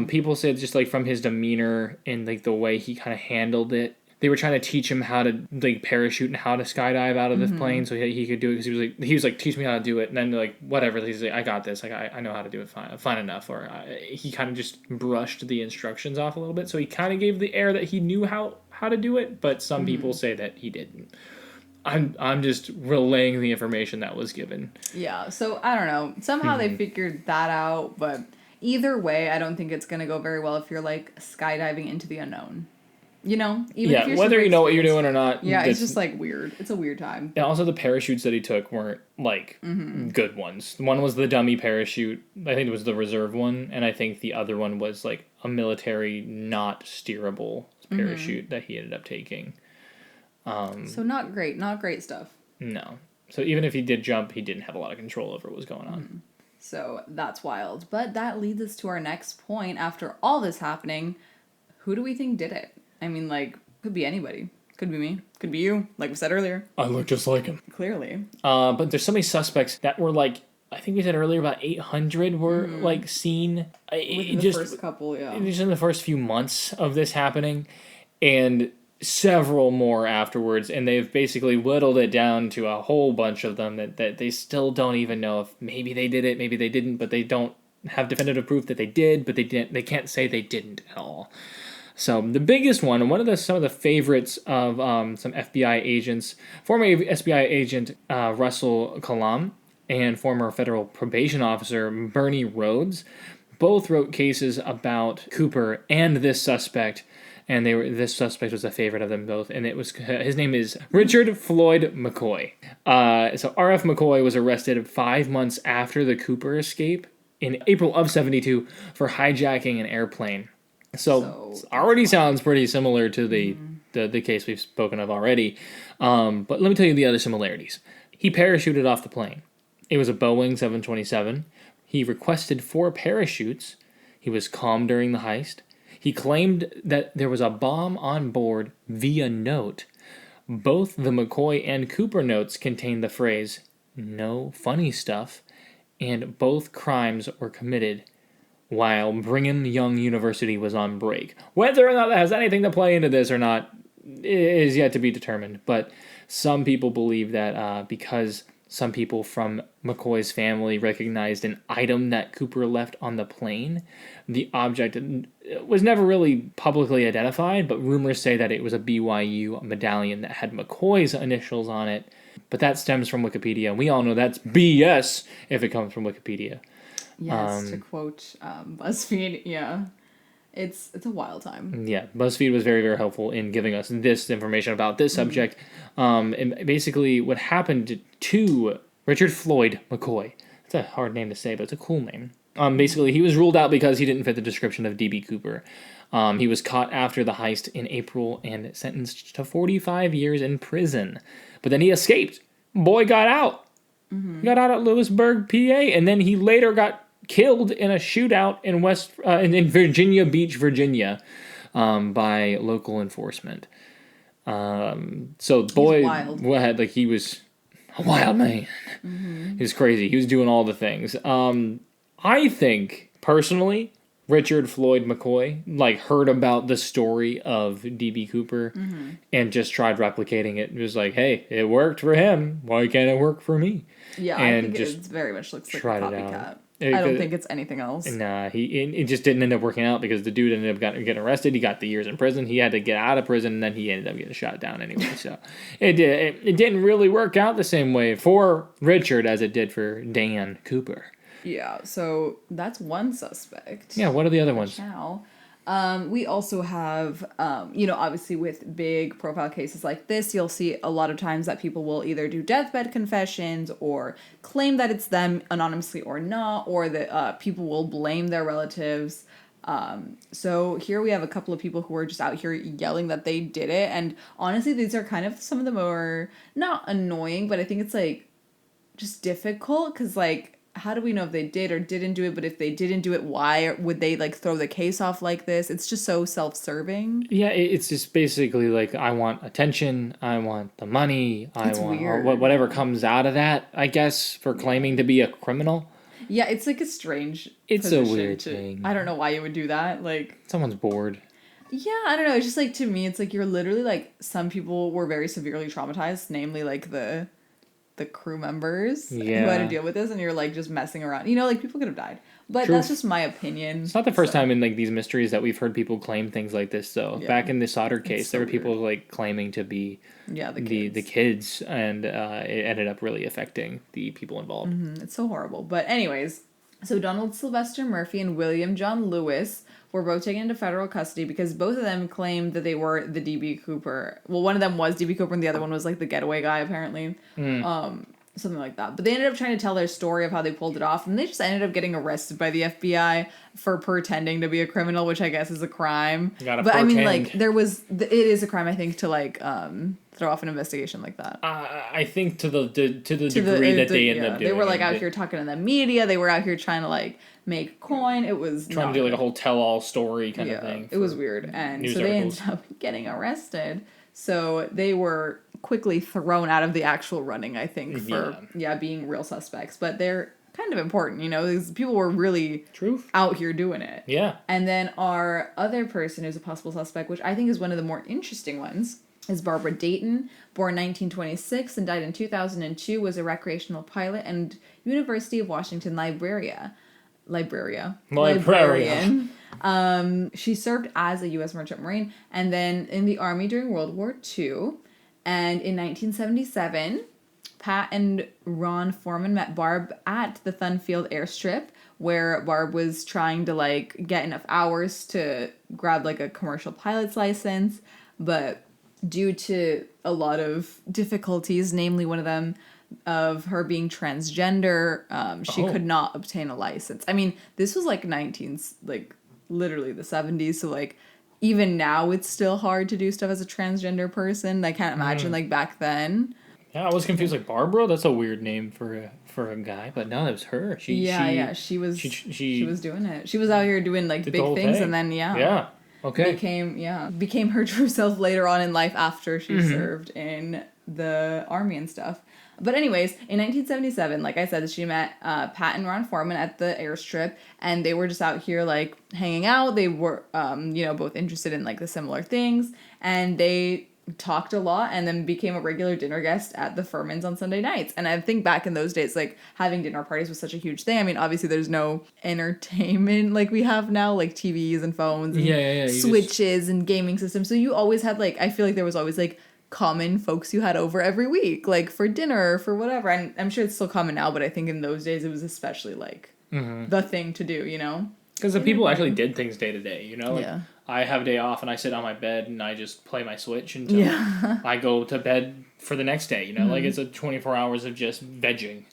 people said just, like, from his demeanor and, like, the way he kind of handled it, they were trying to teach him how to, like, parachute and how to skydive out of the plane so he could do it, because he was like, teach me how to do it, and then, like, whatever, he's like, I got this, like, I know how to do it fine enough, or he kind of just brushed the instructions off a little bit, so he kind of gave the air that he knew how to do it, but some people say that he didn't. I'm just relaying the information that was given. Yeah, so I don't know. Somehow they figured that out, but either way, I don't think it's going to go very well if you're, like, skydiving into the unknown. You know? Even if you're whether you know what you're doing or not. Yeah, it's just, like, weird. It's a weird time. And also the parachutes that he took weren't, like, good ones. One was the dummy parachute. I think it was the reserve one. And I think the other one was, like, a military, not steerable parachute that he ended up taking. So not great. Not great stuff. No. So even if he did jump, he didn't have a lot of control over what was going on. So that's wild. But that leads us to our next point. After all this happening, who do we think did it? I mean, like, could be anybody. Could be me. Could be you, like we said earlier. I look just like him. Clearly. But there's so many suspects that were, like, I think we said earlier about 800 were, like, seen. Within the first couple, yeah. Just in the first few months of this happening. And several more afterwards. And they've basically whittled it down to a whole bunch of them that they still don't even know if maybe they did it, maybe they didn't, but they don't have definitive proof that they did, but they can't say they didn't at all. So the biggest one, and some of the favorites of some FBI agents, former FBI agent Russell Kalam and former federal probation officer Bernie Rhodes, both wrote cases about Coooper and this suspect, and this suspect was a favorite of them both, and his name is Richard Floyd McCoy. So R.F. McCoy was arrested 5 months after the Coooper escape in April of '72 for hijacking an airplane. So already sounds pretty similar to the case we've spoken of already. But let me tell you the other similarities. He parachuted off the plane. It was a Boeing 727. He requested 4 parachutes. He was calm during the heist. He claimed that there was a bomb on board via note. Both the McCoy and Coooper notes contained the phrase, "No funny stuff," and both crimes were committed while Brigham Young University was on break. Whether or not that has anything to play into this or not is yet to be determined, but some people believe that because some people from McCoy's family recognized an item that Coooper left on the plane, the object was never really publicly identified, but rumors say that it was a BYU medallion that had McCoy's initials on it, but that stems from Wikipedia, and we all know that's BS if it comes from Wikipedia. Yes, to quote BuzzFeed, yeah. It's a wild time. Yeah, BuzzFeed was very, very helpful in giving us this information about this subject. And basically what happened to Richard Floyd McCoy. It's a hard name to say, but it's a cool name. Basically, he was ruled out because he didn't fit the description of DB Coooper. He was caught after the heist in April and sentenced to 45 years in prison. But then he escaped. Boy got out. He got out at Lewisburg, PA, and then he later got killed in a shootout in Virginia Beach, Virginia, by local enforcement. So boy, wild. like he was a wild man. He was crazy. He was doing all the things. I think personally, Richard Floyd McCoy like heard about the story of DB Cooper and just tried replicating it. It was like, hey, it worked for him. Why can't it work for me? Yeah, And I think just it very much looks like a tried it copycat. out. I don't think it's anything else. Nah, it just didn't end up working out because the dude ended up getting arrested. He got the years in prison. He had to get out of prison, and then he ended up getting shot down anyway. So it didn't really work out the same way for Richard as it did for Dan Coooper. Yeah, so that's one suspect. Yeah, what are the other ones? Now, we also have, obviously with big profile cases like this, you'll see a lot of times that people will either do deathbed confessions or claim that it's them anonymously or not, or that people will blame their relatives. So here we have a couple of people who are just out here yelling that they did it. And honestly, these are kind of some of the more, not annoying, but I think it's like just difficult because like, how do we know if they did or didn't do it? But if they didn't do it, why would they like throw the case off like this? It's just so self-serving. Yeah, it's just basically like, I want attention, I want the money, I want weird. Whatever comes out of that, I guess, for claiming to be a criminal. Yeah, it's like a strange It's a weird thing. I don't know why you would do that. Like, someone's bored. Yeah, I don't know. It's just like, to me, it's like you're literally like, some people were very severely traumatized, namely like the crew members who had to deal with this, and you're like just messing around. Like people could have died. But True. That's just my opinion. It's not the first time in like these mysteries that we've heard people claim things like this. So back in the Solder case, there were people like claiming to be the kids, and it ended up really affecting the people involved. Mm-hmm. It's so horrible. But anyways, so Donald Sylvester Murphy and William John Lewis were both taken into federal custody because both of them claimed that they were the DB Cooper. Well, one of them was DB Cooper and the other one was like the getaway guy, apparently. Something like that. But they ended up trying to tell their story of how they pulled it off, and they just ended up getting arrested by the FBI for pretending to be a criminal, which I guess is a crime. But I mean, like, it is a crime, I think, to like throw off an investigation like that. I think to the degree that they ended up doing. They were like out here talking to the media. They were out here trying to like make coin. It was trying to do like a whole tell-all story kind of thing. It was weird, and so they ended up getting arrested. So they were quickly thrown out of the actual running, I think, for being real suspects. But they're kind of important, these people were really out here doing it. Yeah. And then our other person who's a possible suspect, which I think is one of the more interesting ones, is Barbara Dayton, born 1926 and died in 2002, was a recreational pilot and University of Washington librarian. She served as a U.S. Merchant Marine and then in the Army during World War II. And in 1977, Pat and Ron Foreman met Barb at the Thunfield airstrip, where Barb was trying to like get enough hours to grab like a commercial pilot's license, but due to a lot of difficulties, namely one of them of her being transgender, she could not obtain a license. I mean, this was like literally the 70s, so like even now it's still hard to do stuff as a transgender person. I can't imagine like back then. Yeah, I was confused. Like Barbara, that's a weird name for a guy, but no, it was her. She was doing it. She was out here doing like big things, and then became her true self later on in life after she served in the Army and stuff. But anyways, in 1977, like I said, she met Pat and Ron Foreman at the airstrip, and they were just out here like hanging out. They were, both interested in like the similar things, and they talked a lot and then became a regular dinner guest at the Furmans on Sunday nights. And I think back in those days, like having dinner parties was such a huge thing. I mean, obviously there's no entertainment like we have now, like TVs and phones and switches and gaming systems. So you always had like, I feel like there was always like common folks you had over every week, like for dinner or for whatever. And I'm sure it's still common now, but I think in those days it was especially like the thing to do, Because the people actually did things day to day, Like, I have a day off and I sit on my bed and I just play my Switch until I go to bed for the next day, Like it's a 24 hours of just vegging.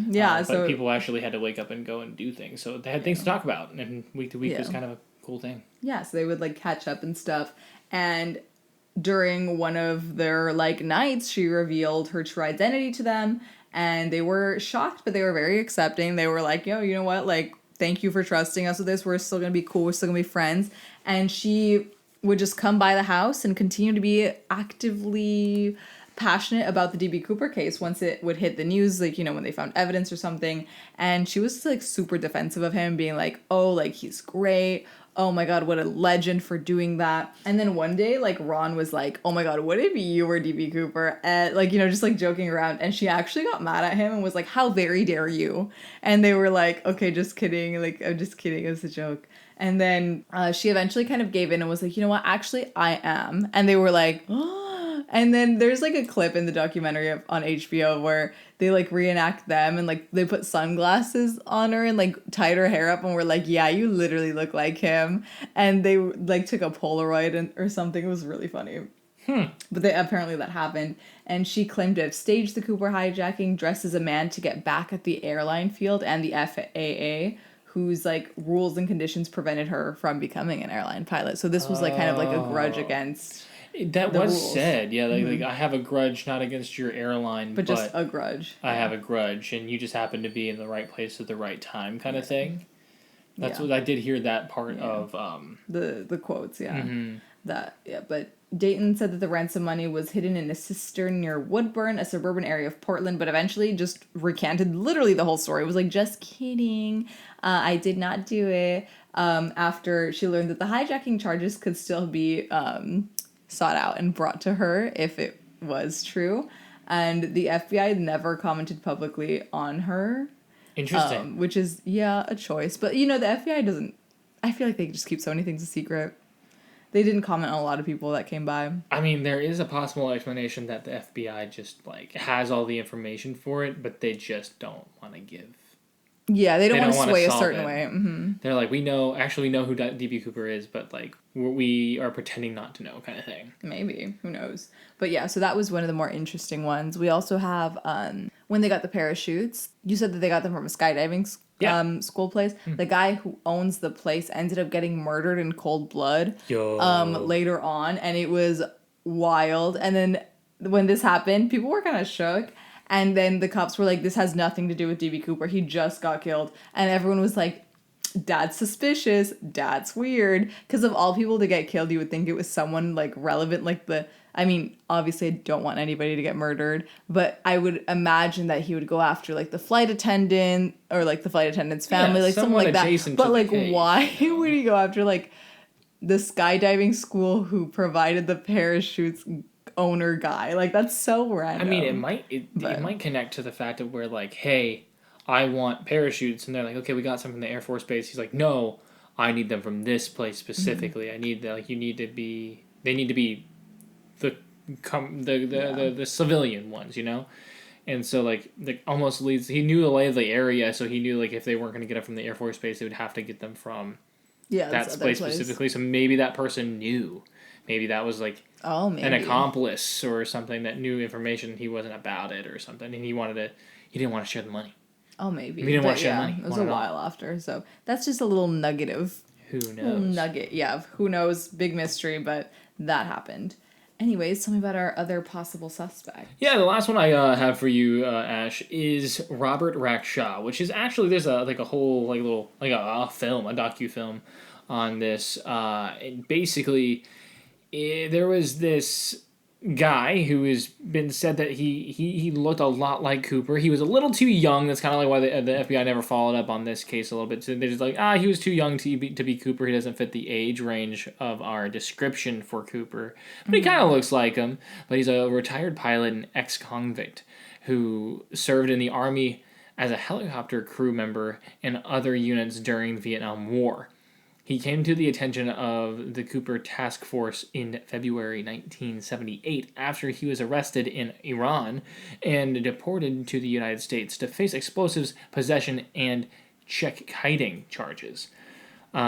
Yeah. But people actually had to wake up and go and do things. So they had things to talk about, and week to week was kind of a cool thing. Yeah, so they would like catch up and stuff. And during one of their like nights, she revealed her true identity to them, and they were shocked, but they were very accepting. They were like, yo, you know what? Like, thank you for trusting us with this. We're still going to be cool. We're still going to be friends. And she would just come by the house and continue to be actively passionate about the DB Cooper case once it would hit the news, like, you know, when they found evidence or something. And she was like super defensive of him, being like, oh, like, he's great. Oh my God, what a legend for doing that. And then one day, like, Ron was like, oh my God, what if you were DB Cooper? And, like, you know, just like joking around. And she actually got mad at him and was like, how very dare you? And they were like, okay, just kidding. Like, I'm just kidding. It was a joke. And then she eventually kind of gave in and was like, you know what? Actually, I am. And they were like, oh. And then there's like a clip in the documentary on HBO where they like reenact them and like they put sunglasses on her and like tied her hair up and were like, yeah, you literally look like him. And they like took a Polaroid or something. It was really funny. But apparently that happened. And she claimed to have staged the Coooper hijacking, dressed as a man to get back at the airline field and the FAA, whose like rules and conditions prevented her from becoming an airline pilot. So this was like kind of like a grudge against that was rules. said. Yeah, like I have a grudge not against your airline, but just a grudge. I have a grudge, and you just happen to be in the right place at the right time, kind of thing. That's what I did hear that part of the quotes. But Dayton said that the ransom money was hidden in a cistern near Woodburn, a suburban area of Portland, but eventually just recanted literally the whole story. It was like, just kidding. I did not do it. After she learned that the hijacking charges could still be sought out and brought to her if it was true. And the FBI never commented publicly on her. Interesting. Which is, a choice. But, you know, the FBI doesn't... I feel like they just keep so many things a secret. They didn't comment on a lot of people that came by. I mean, there is a possible explanation that the FBI just, like, has all the information for it, but they just don't want to give. Yeah, they don't want to sway a certain way. Mm-hmm. They're like, we know who DB Cooper is, but, like, we are pretending not to know kind of thing. Maybe. Who knows? But yeah, so that was one of the more interesting ones. We also have, when they got the parachutes, you said that they got them from a skydiving school place. Mm. The guy who owns the place ended up getting murdered in cold blood later on, and it was wild. And then when this happened, people were kind of shook. And then the cops were like, this has nothing to do with DB Cooper. He just got killed. And everyone was like, that's suspicious. That's weird. Because of all people to get killed, you would think it was someone like relevant. Like obviously I don't want anybody to get murdered. But I would imagine that he would go after like the flight attendant or like the flight attendant's family. Like something like that. But like why would he go after like the skydiving school who provided the parachutes owner guy? Like, that's so random. I mean, it might connect to the fact of where, like, hey, I want parachutes, and they're like, okay, we got some from the Air Force Base. He's like, no, I need them from this place specifically. Mm-hmm. I need they need to be the civilian ones, you know. And so like almost leads. He knew the lay of the area, so he knew like if they weren't going to get it from the Air Force Base, they would have to get them from that place specifically. So maybe that person knew. Maybe that was like an accomplice or something that knew information. He wasn't about it or something, and he didn't want to share the money. Oh, maybe. He didn't want to share the money. It was a while after, so that's just a little nugget of who knows. Little nugget, yeah. Who knows? Big mystery, but that happened. Anyways, tell me about our other possible suspect. Yeah, the last one I have for you, Ash, is Robert Rackshaw, which is actually there's a whole a film, a docu-film on this. Basically, there was this guy who has been said that he looked a lot like Cooper. He was a little too young. That's kind of like why the FBI never followed up on this case a little bit. So they're just like, he was too young to be Cooper. He doesn't fit the age range of our description for Cooper. But he kind of looks like him. But he's a retired pilot and ex-convict who served in the Army as a helicopter crew member and other units during the Vietnam War. He came to the attention of the Coooper Task Force in February 1978 after he was arrested in Iran and deported to the United States to face explosives possession and check kiting charges.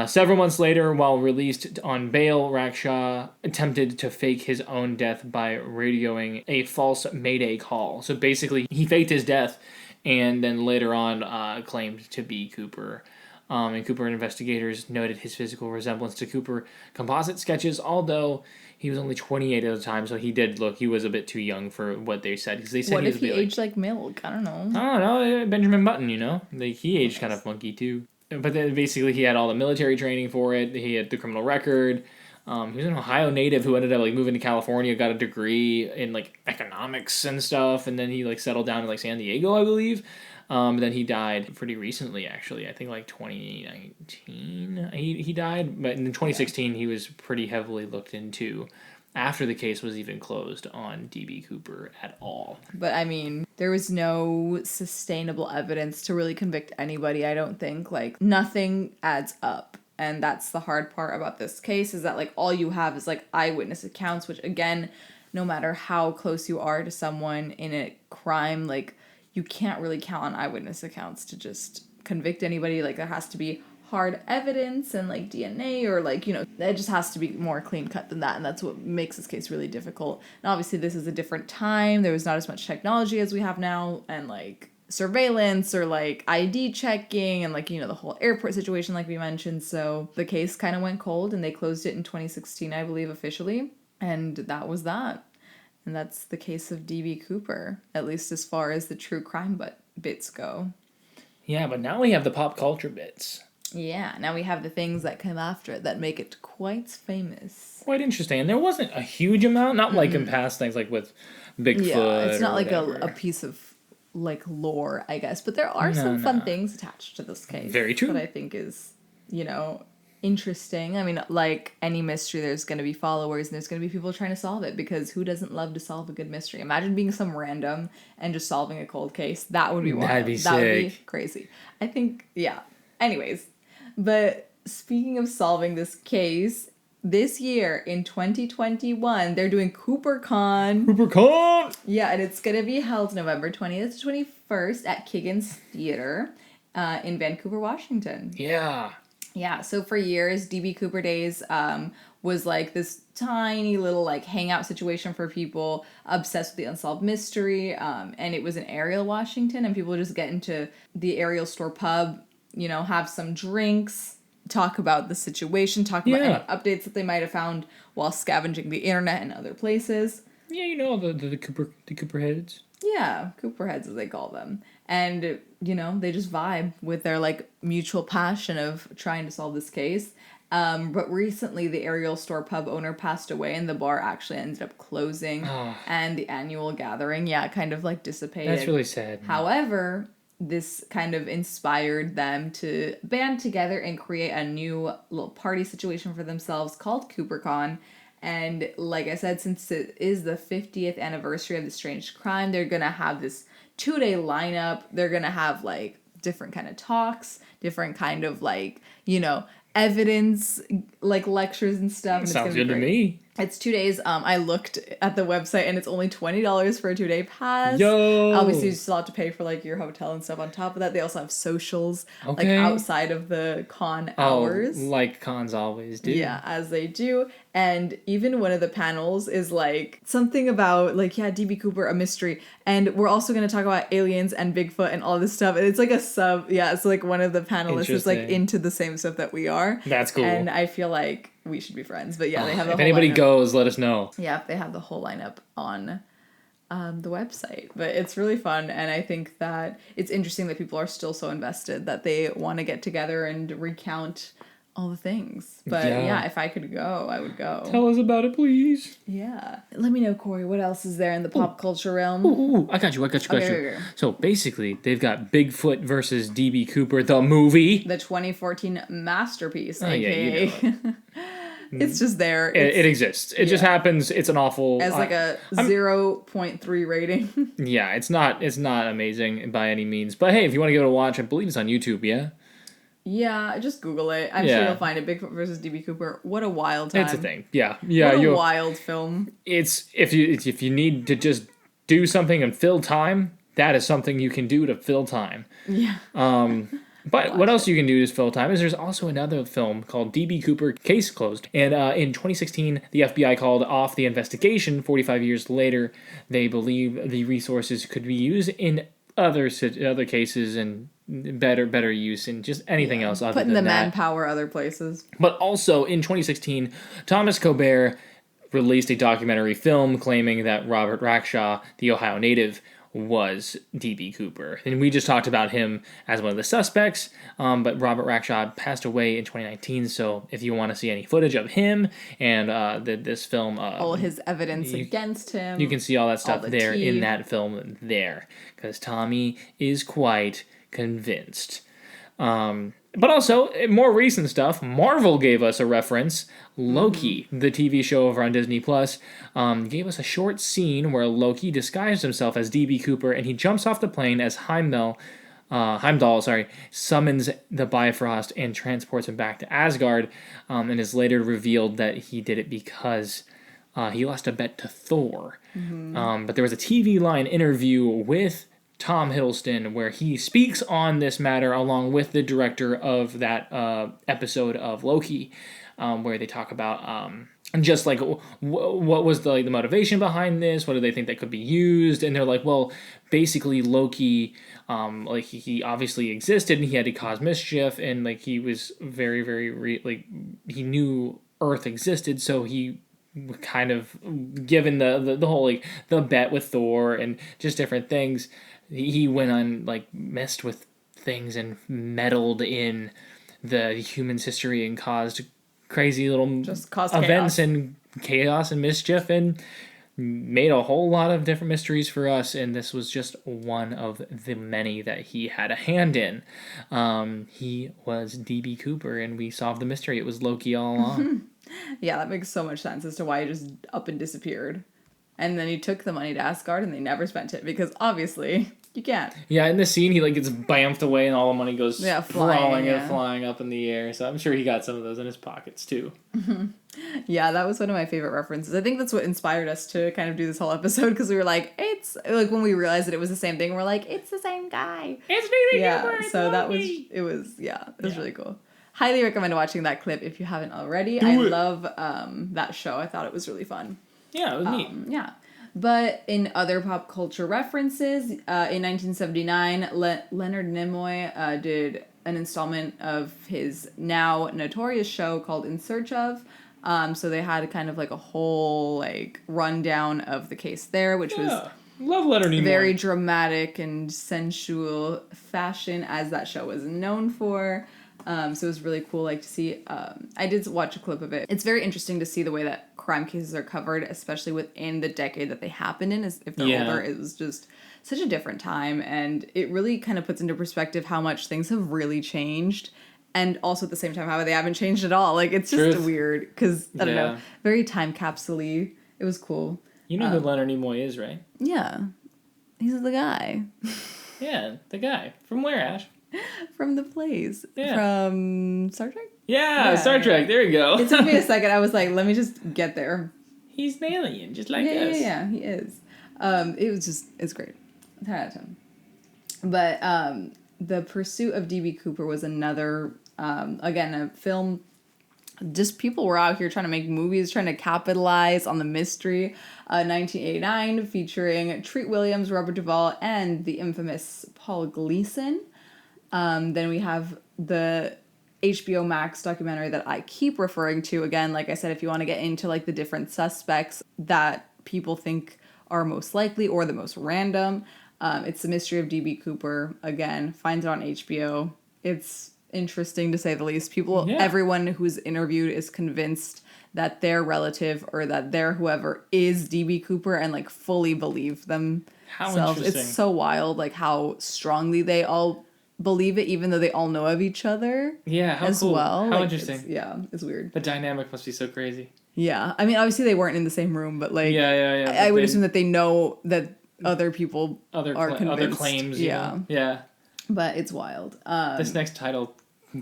Several months later, while released on bail, Rackshaw attempted to fake his own death by radioing a false Mayday call. So basically, he faked his death and then later on claimed to be Cooper. And Cooper investigators noted his physical resemblance to Cooper composite sketches, although he was only 28 at the time, so he was a bit too young for what they said. Because they said what if he aged like milk? I don't know. Benjamin Button, you know? He aged kind of funky too. But then basically he had all the military training for it. He had the criminal record. He was an Ohio native who ended up like moving to California, got a degree in like economics and stuff, and then he like settled down in like San Diego, I believe. Then he died pretty recently, actually. I think like 2019 he died, but in 2016 he was pretty heavily looked into after the case was even closed on DB Cooper at all. But I mean, there was no sustainable evidence to really convict anybody, I don't think. Like, nothing adds up. And that's the hard part about this case, is that like all you have is like eyewitness accounts, which again, no matter how close you are to someone in a crime, like you can't really count on eyewitness accounts to just convict anybody. Like there has to be hard evidence and like DNA, or like, you know, it just has to be more clean cut than that. And that's what makes this case really difficult. And obviously this is a different time. There was not as much technology as we have now, and like surveillance or like ID checking and like, you know, the whole airport situation like we mentioned. So the case kind of went cold and they closed it in 2016, I believe, officially. And that was that. And that's the case of DB Cooper, at least as far as the true crime bits go. Yeah, but now we have the pop culture bits. Yeah, now we have the things that come after it that make it quite famous. Quite interesting. And there wasn't a huge amount, not like in past things like with Bigfoot. Yeah, it's not like whatever. a piece of like lore, I guess, but there are some fun things attached to this case. Very true. That I think is, you know, interesting. I mean, like any mystery, there's going to be followers and there's going to be people trying to solve it, because who doesn't love to solve a good mystery? Imagine being some random and just solving a cold case. That would be wild. That'd be That would be sick. crazy. I think, yeah. Anyways, but speaking of solving this case, this year in 2021, they're doing CooperCon. CooperCon! Yeah, and it's going to be held November 20th to 21st at Kiggins Theater in Vancouver, Washington. Yeah. Yeah, so for years, DB Cooper Days was like this tiny little like hangout situation for people obsessed with the unsolved mystery. And it was in Ariel, Washington, and people would just get into the Ariel store pub, you know, have some drinks, talk about the situation, talk about any updates that they might have found while scavenging the internet and other places. Yeah, you know, the Cooper heads. Yeah, Cooper heads, as they call them. And, you know, they just vibe with their, like, mutual passion of trying to solve this case. But recently, the Ariel store pub owner passed away, and the bar actually ended up closing. And the annual gathering, kind of, like, dissipated. That's really sad. However, this kind of inspired them to band together and create a new little party situation for themselves called CooperCon. And like I said, since it is the 50th anniversary of the strange crime, they're going to have this 2-day lineup. They're going to have like different kind of talks, different kind of like, you know, evidence, like lectures and stuff. And sounds good to me. It's 2 days. I looked at the website and it's only $20 for a 2-day pass. Yo! Obviously, you still have to pay for like your hotel and stuff on top of that. They also have socials like outside of the con hours. Like cons always do. Yeah, as they do. And even one of the panels is like something about like, DB Cooper, a mystery. And we're also going to talk about aliens and Bigfoot and all this stuff. And it's like a sub. Yeah, it's like one of the panelists is like into the same stuff that we are. That's cool. And I feel like we should be friends. But yeah, they have the if whole anybody lineup. goes, let us know. Yeah, they have the whole lineup on the website. But it's really fun. And I think that it's interesting that people are still so invested that they want to get together and recount all the things. But yeah, if I could go, I would go. Tell us about it, please. Yeah. Let me know, Cory, what else is there in the pop culture realm? Ooh, I got you. Okay. So basically, they've got Bigfoot versus DB Cooper, the movie. The 2014 masterpiece, Oh, aka. yeah, you know It's just there. It exists. It just happens. It's an awful... As like a 0.3 rating. Yeah, it's not amazing by any means. But hey, if you want to give it a watch, I believe it's on YouTube, yeah? Yeah, just Google it. I'm sure you'll find it. Bigfoot versus DB Cooper. What a wild time. It's a thing. Yeah. What a wild film. It's if you need to just do something and fill time, that is something you can do to fill time. Yeah. But what else you can do to fill time is there's also another film called DB Cooper Case Closed. And in 2016, the FBI called off the investigation. 45 years later, they believe the resources could be used in other cases and better use in just anything else other Putting than the that. manpower other places. But also in 2016, Thomas Coooper released a documentary film claiming that Robert Rackshaw, the Ohio native, was D.B. Cooper. And we just talked about him as one of the suspects, but Robert Rackstraw passed away in 2019, so if you want to see any footage of him and this film... all his evidence against him. You can see all that stuff there tea. in that film there, because Tommy is quite convinced. But also, more recent stuff, Marvel gave us a reference. Loki, the TV show over on Disney+, gave us a short scene where Loki disguised himself as D.B. Cooper, and he jumps off the plane as Heimdall, summons the Bifrost and transports him back to Asgard, and is later revealed that he did it because he lost a bet to Thor. But there was a TV line interview with Tom Hiddleston, where he speaks on this matter along with the director of that episode of Loki, where they talk about just like what was the motivation behind this, what do they think that could be used, and they're like, well, basically Loki, he obviously existed and he had to cause mischief, and like he was very, very he knew Earth existed, so he kind of given the whole the bet with Thor and just different things. He went on, messed with things and meddled in the human's history and caused crazy little events chaos. And chaos and mischief and made a whole lot of different mysteries for us. And this was just one of the many that he had a hand in. He was D.B. Cooper, and we solved the mystery. It was Loki all along. Yeah, that makes so much sense as to why he just up and disappeared. And then he took the money to Asgard, and they never spent it because obviously you can't. Yeah, in the scene he gets bamfed away, and all the money goes flying up in the air. So I'm sure he got some of those in his pockets too. Yeah, that was one of my favorite references. I think that's what inspired us to kind of do this whole episode, because we were like, it's like when we realized that it was the same thing, we're like, it's the same guy. It's D.B. Cooper. Yeah, so that was really cool. Highly recommend watching that clip if you haven't already. Do I it. love that show. I thought it was really fun. Yeah, it was neat. Yeah. But in other pop culture references, in 1979, Leonard Nimoy did an installment of his now notorious show called In Search Of. So they had kind of like a whole rundown of the case there, which was love Leonard Nimoy. Very dramatic and sensual fashion, as that show was known for. So it was really cool, to see. I did watch a clip of it. It's very interesting to see the way that crime cases are covered, especially within the decade that they happened in. As if they're older, it was just such a different time, and it really kind of puts into perspective how much things have really changed, and also at the same time how they haven't changed at all. It's just weird because I don't know, very time capsule-y. It was cool. You know who Leonard Nimoy is, right? Yeah, he's the guy. Yeah, the guy from where, Ash? From the plays. Yeah. From Star Trek? Yeah, Star Trek. There you go. It took me a second. I was like, let me just get there. He's an alien, just like us. Yeah, he is. It's great. 10 out of 10. But The Pursuit of D.B. Cooper was another, again, a film. Just people were out here trying to make movies, trying to capitalize on the mystery. 1989, featuring Treat Williams, Robert Duvall, and the infamous Paul Gleason. Then we have the HBO Max documentary that I keep referring to. Again, like I said, if you want to get into the different suspects that people think are most likely or the most random, it's The Mystery of D.B. Cooper. Again, finds it on HBO. It's interesting to say the least. Everyone who's interviewed is convinced that their relative or that their whoever is D.B. Cooper and fully believe themselves. How interesting. It's so wild, how strongly they all believe it, even though they all know of each other. Yeah, how cool. Well. How interesting. It's weird. The dynamic must be so crazy. Yeah, I mean, obviously they weren't in the same room, but yeah. I would assume that they know that other people are convinced. Other claims. Yeah. But it's wild. This next title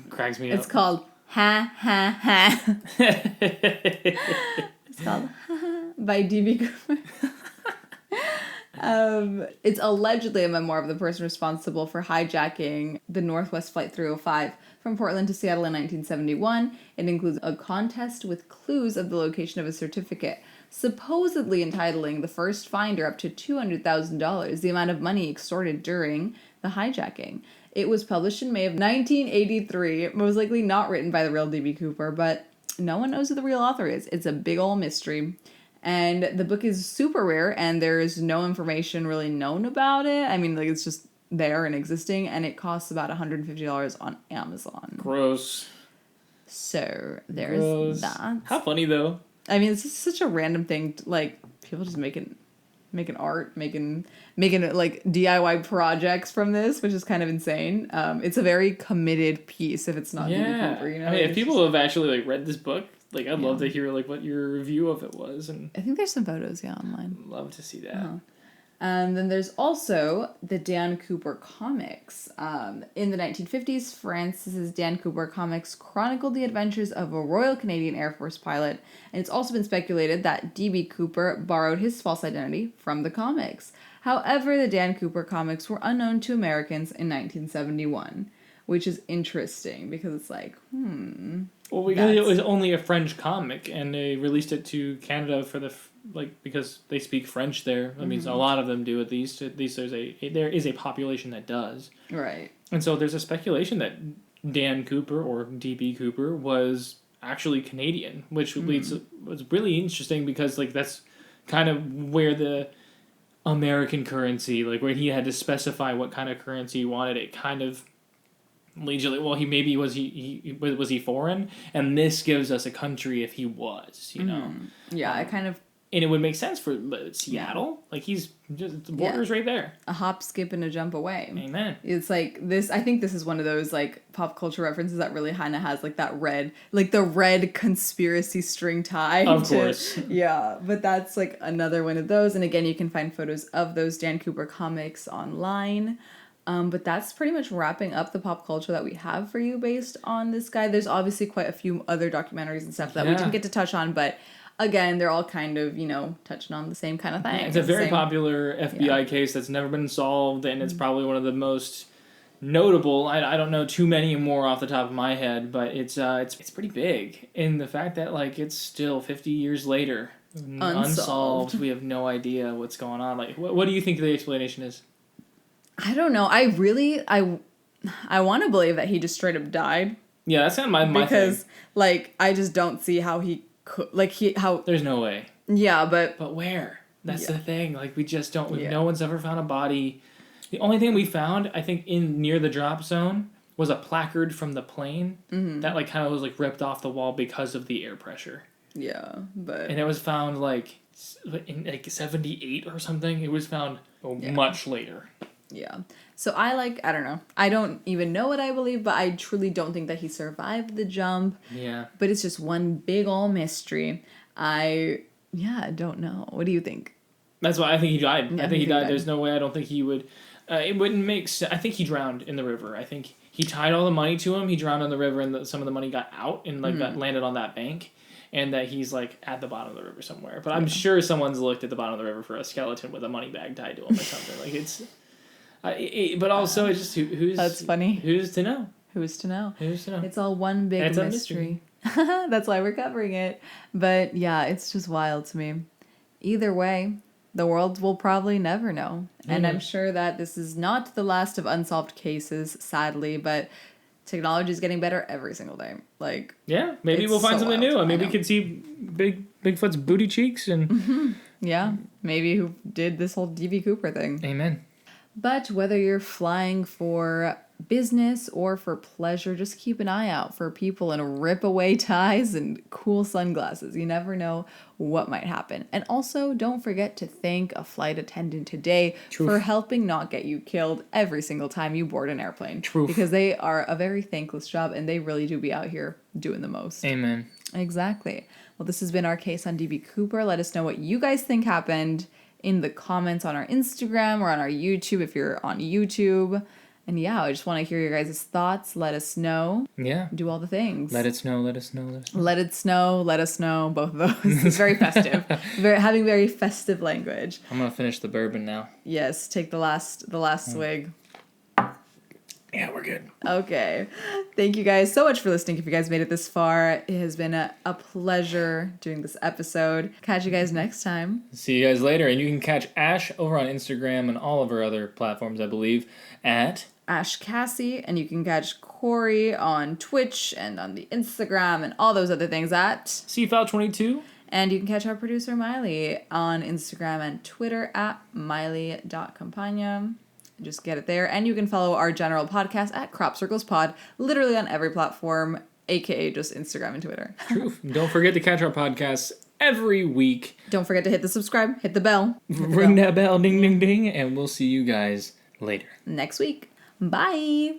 cracks me up. It's called Ha Ha Ha. It's called Ha Ha by D.B. Cooper. It's allegedly a memoir of the person responsible for hijacking the Northwest Flight 305 from Portland to Seattle in 1971. It includes a contest with clues of the location of a certificate, supposedly entitling the first finder up to $200,000, the amount of money extorted during the hijacking. It was published in May of 1983, most likely not written by the real D.B. Cooper, but no one knows who the real author is. It's a big ol' mystery. And the book is super rare, and there is no information really known about it. I mean, like, it's just there and existing, and it costs about $150 on Amazon. Gross. So there's Gross. that. How funny, though. I mean, it's just such a random thing. Like, people just making art, making like DIY projects from this, which is kind of insane. It's a very committed piece if it's not D.B. Cooper, you know? I mean, if people have actually like read this book, like I'd love to hear like what your review of it was, and I think there's some photos, online. Love to see that. Uh-huh. And then there's also the Dan Coooper comics. In the 1950s, Francis's Dan Coooper comics chronicled the adventures of a Royal Canadian Air Force pilot, and it's also been speculated that D.B. Cooper borrowed his false identity from the comics. However, the Dan Coooper comics were unknown to Americans in 1971, which is interesting because it's like, Well, because it was only a French comic, and they released it to Canada for the because they speak French there. I mean, a lot of them do at least. At least there is a population that does. Right. And so there's a speculation that Dan Cooper or D.B. Cooper was actually Canadian, which was really interesting because like that's kind of where the American currency, like where he had to specify what kind of currency he wanted, it kind of leads you like, well, was he foreign? And this gives us a country if he was, you know. Yeah, I kind of. And it would make sense for Seattle. Like, he's just, the border's right there. A hop, skip, and a jump away. Amen. It's like this, I think this is one of those, like, pop culture references that really kind of has, like, that red, like, the red conspiracy string tie. Of course. Yeah, but that's, like, another one of those. And again, you can find photos of those Dan Cooper comics online. But that's pretty much wrapping up the pop culture that we have for you based on this guy. There's obviously quite a few other documentaries and stuff that we didn't get to touch on, but again, they're all kind of, touching on the same kind of thing. Yeah, it's a very popular FBI case that's never been solved, and it's probably one of the most notable. I don't know too many more off the top of my head, but it's pretty big in the fact that like it's still 50 years later unsolved. We have no idea what's going on. Like, what do you think the explanation is? I don't know. I want to believe that he just straight up died. Yeah, that's kind of my because thing. Like I just don't see how he could There's no way. Yeah, but where? That's the thing. Like we just don't. No one's ever found a body. The only thing we found, I think, near the drop zone was a placard from the plane that like kind of was like ripped off the wall because of the air pressure. Yeah, and it was found like in like 78 or something. It was found much later. Yeah. So I don't know. I don't even know what I believe, but I truly don't think that he survived the jump. Yeah. But it's just one big ol' mystery. I don't know. What do you think? That's why I think he died. I think he died. There's no way. I don't think he would. It wouldn't make sense. I think he drowned in the river. I think he tied all the money to him. He drowned in the river, and some of the money got out and like got landed on that bank. And that he's like at the bottom of the river somewhere. But I'm sure someone's looked at the bottom of the river for a skeleton with a money bag tied to him or something. Like it's. But also, it's just who's... That's funny. Who's to know? Who's to know? Who's to know? It's all one big mystery. That's why we're covering it. But yeah, it's just wild to me. Either way, the world will probably never know. And I'm sure that this is not the last of unsolved cases, sadly, but technology is getting better every single day. Like, yeah, maybe we'll find something new. Maybe we could see Bigfoot's booty cheeks and... Yeah, maybe who did this whole D.B. Cooper thing. Amen. But whether you're flying for business or for pleasure, just keep an eye out for people in rip-away ties and cool sunglasses. You never know what might happen. And also, don't forget to thank a flight attendant today for helping not get you killed every single time you board an airplane. Because they are a very thankless job, and they really do be out here doing the most. Amen. Exactly. Well, this has been our case on D.B. Cooper. Let us know what you guys think happened in the comments on our Instagram or on our YouTube if you're on YouTube. And yeah, I just want to hear your guys' thoughts. Let us know. Yeah. Do all the things. Let it snow. Let us know. Let it snow. Let us know. Both of those. It's very festive. Having very festive language. I'm going to finish the bourbon now. Yes. Take the last swig. Yeah, we're good. Okay. Thank you guys so much for listening. If you guys made it this far, it has been a pleasure doing this episode. Catch you guys next time. See you guys later. And you can catch Ash over on Instagram and all of our other platforms, I believe, at Ash Cassie. And you can catch Cory on Twitch and on the Instagram and all those other things at CFAL22. And you can catch our producer Maile on Instagram and Twitter at Maile.campagna. Just get it there. And you can follow our general podcast at Crop Circles Pod, literally on every platform, aka just Instagram and Twitter. True. Don't forget to catch our podcasts every week. Don't forget to hit the subscribe, hit the bell. Ring that bell, ding, ding, ding, and we'll see you guys later. Next week. Bye.